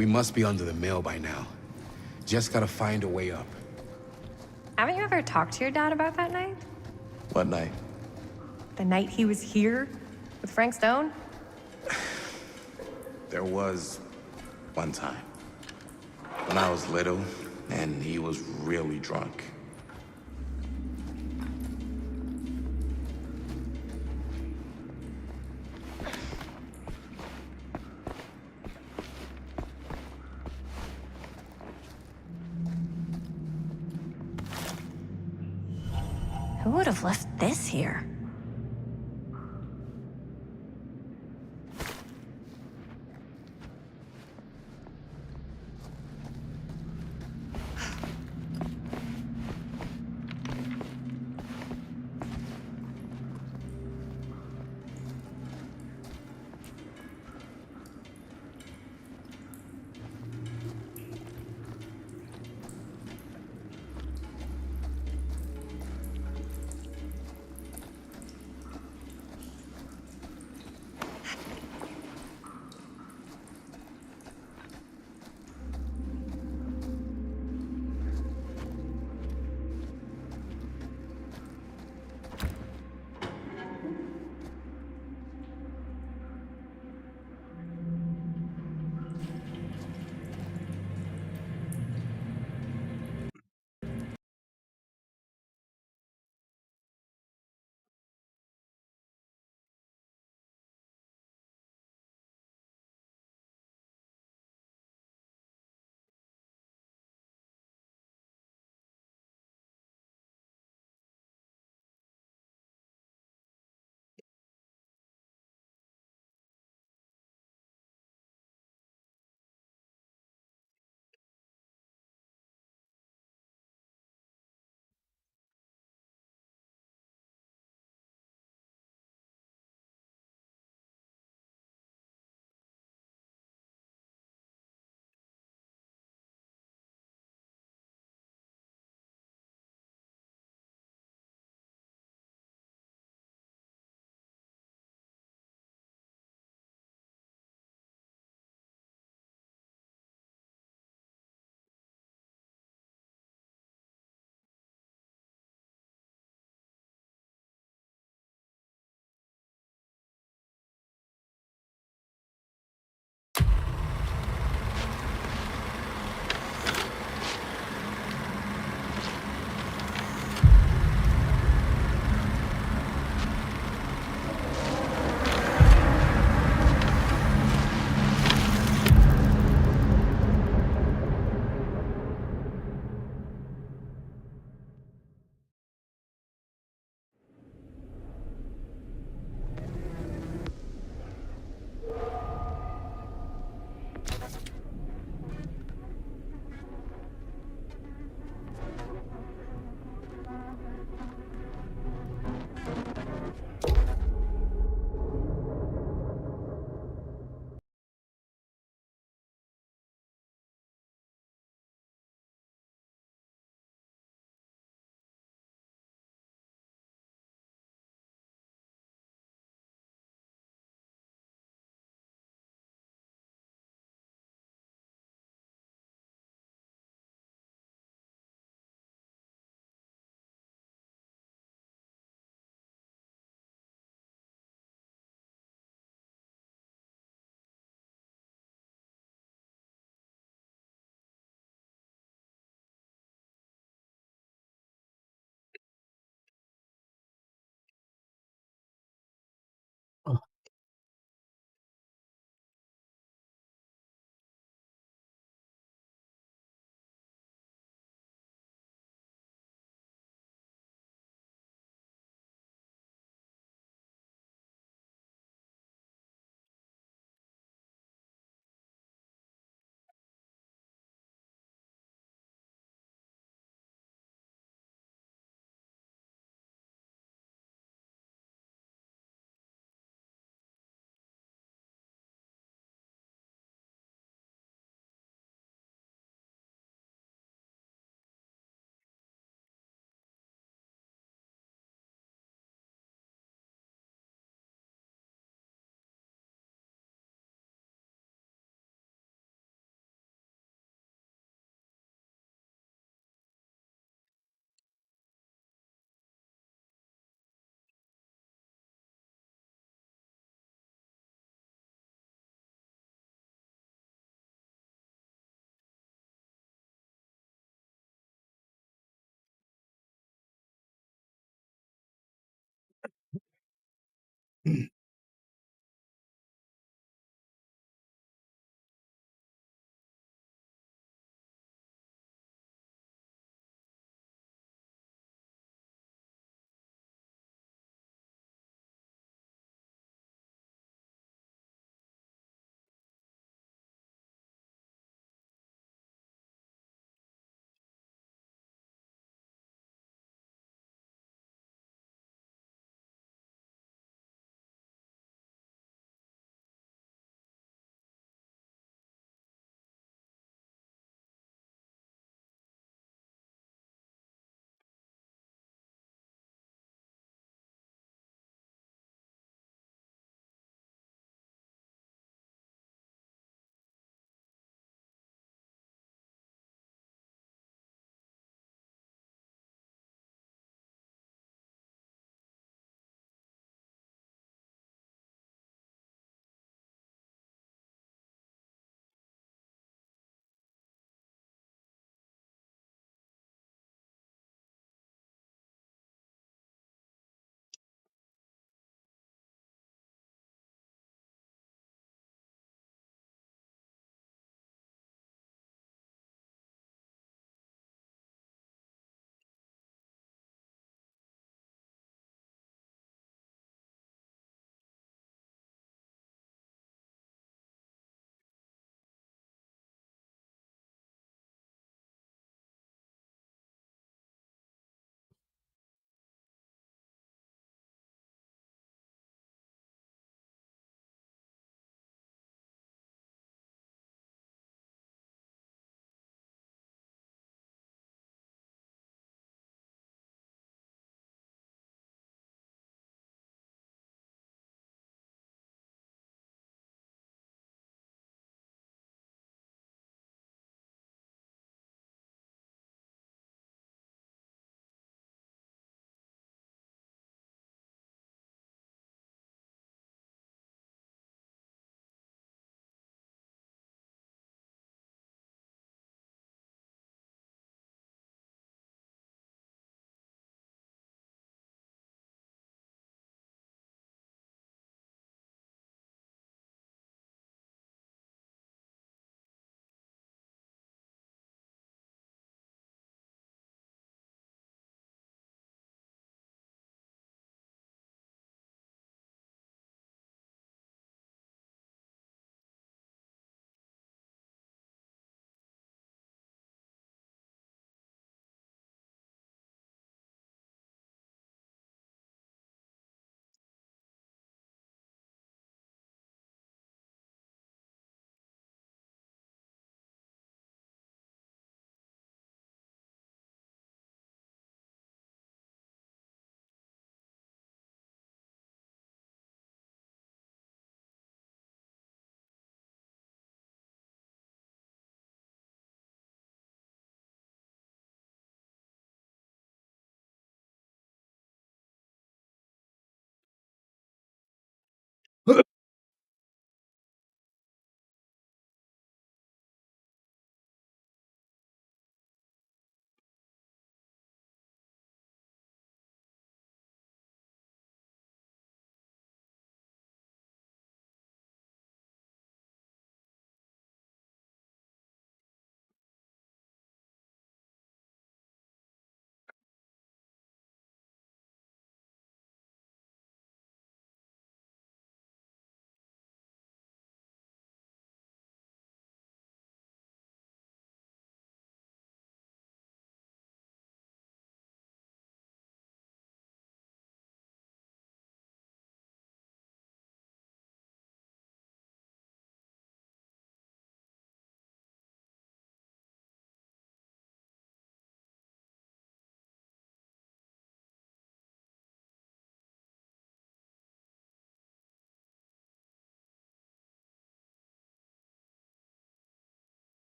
We must be under the mill by now. Just gotta find a way up. Haven't you ever talked to your dad about that night? What night? The night he was here with Frank Stone? There was one time. When I was little, and he was really drunk. Who would have left this here?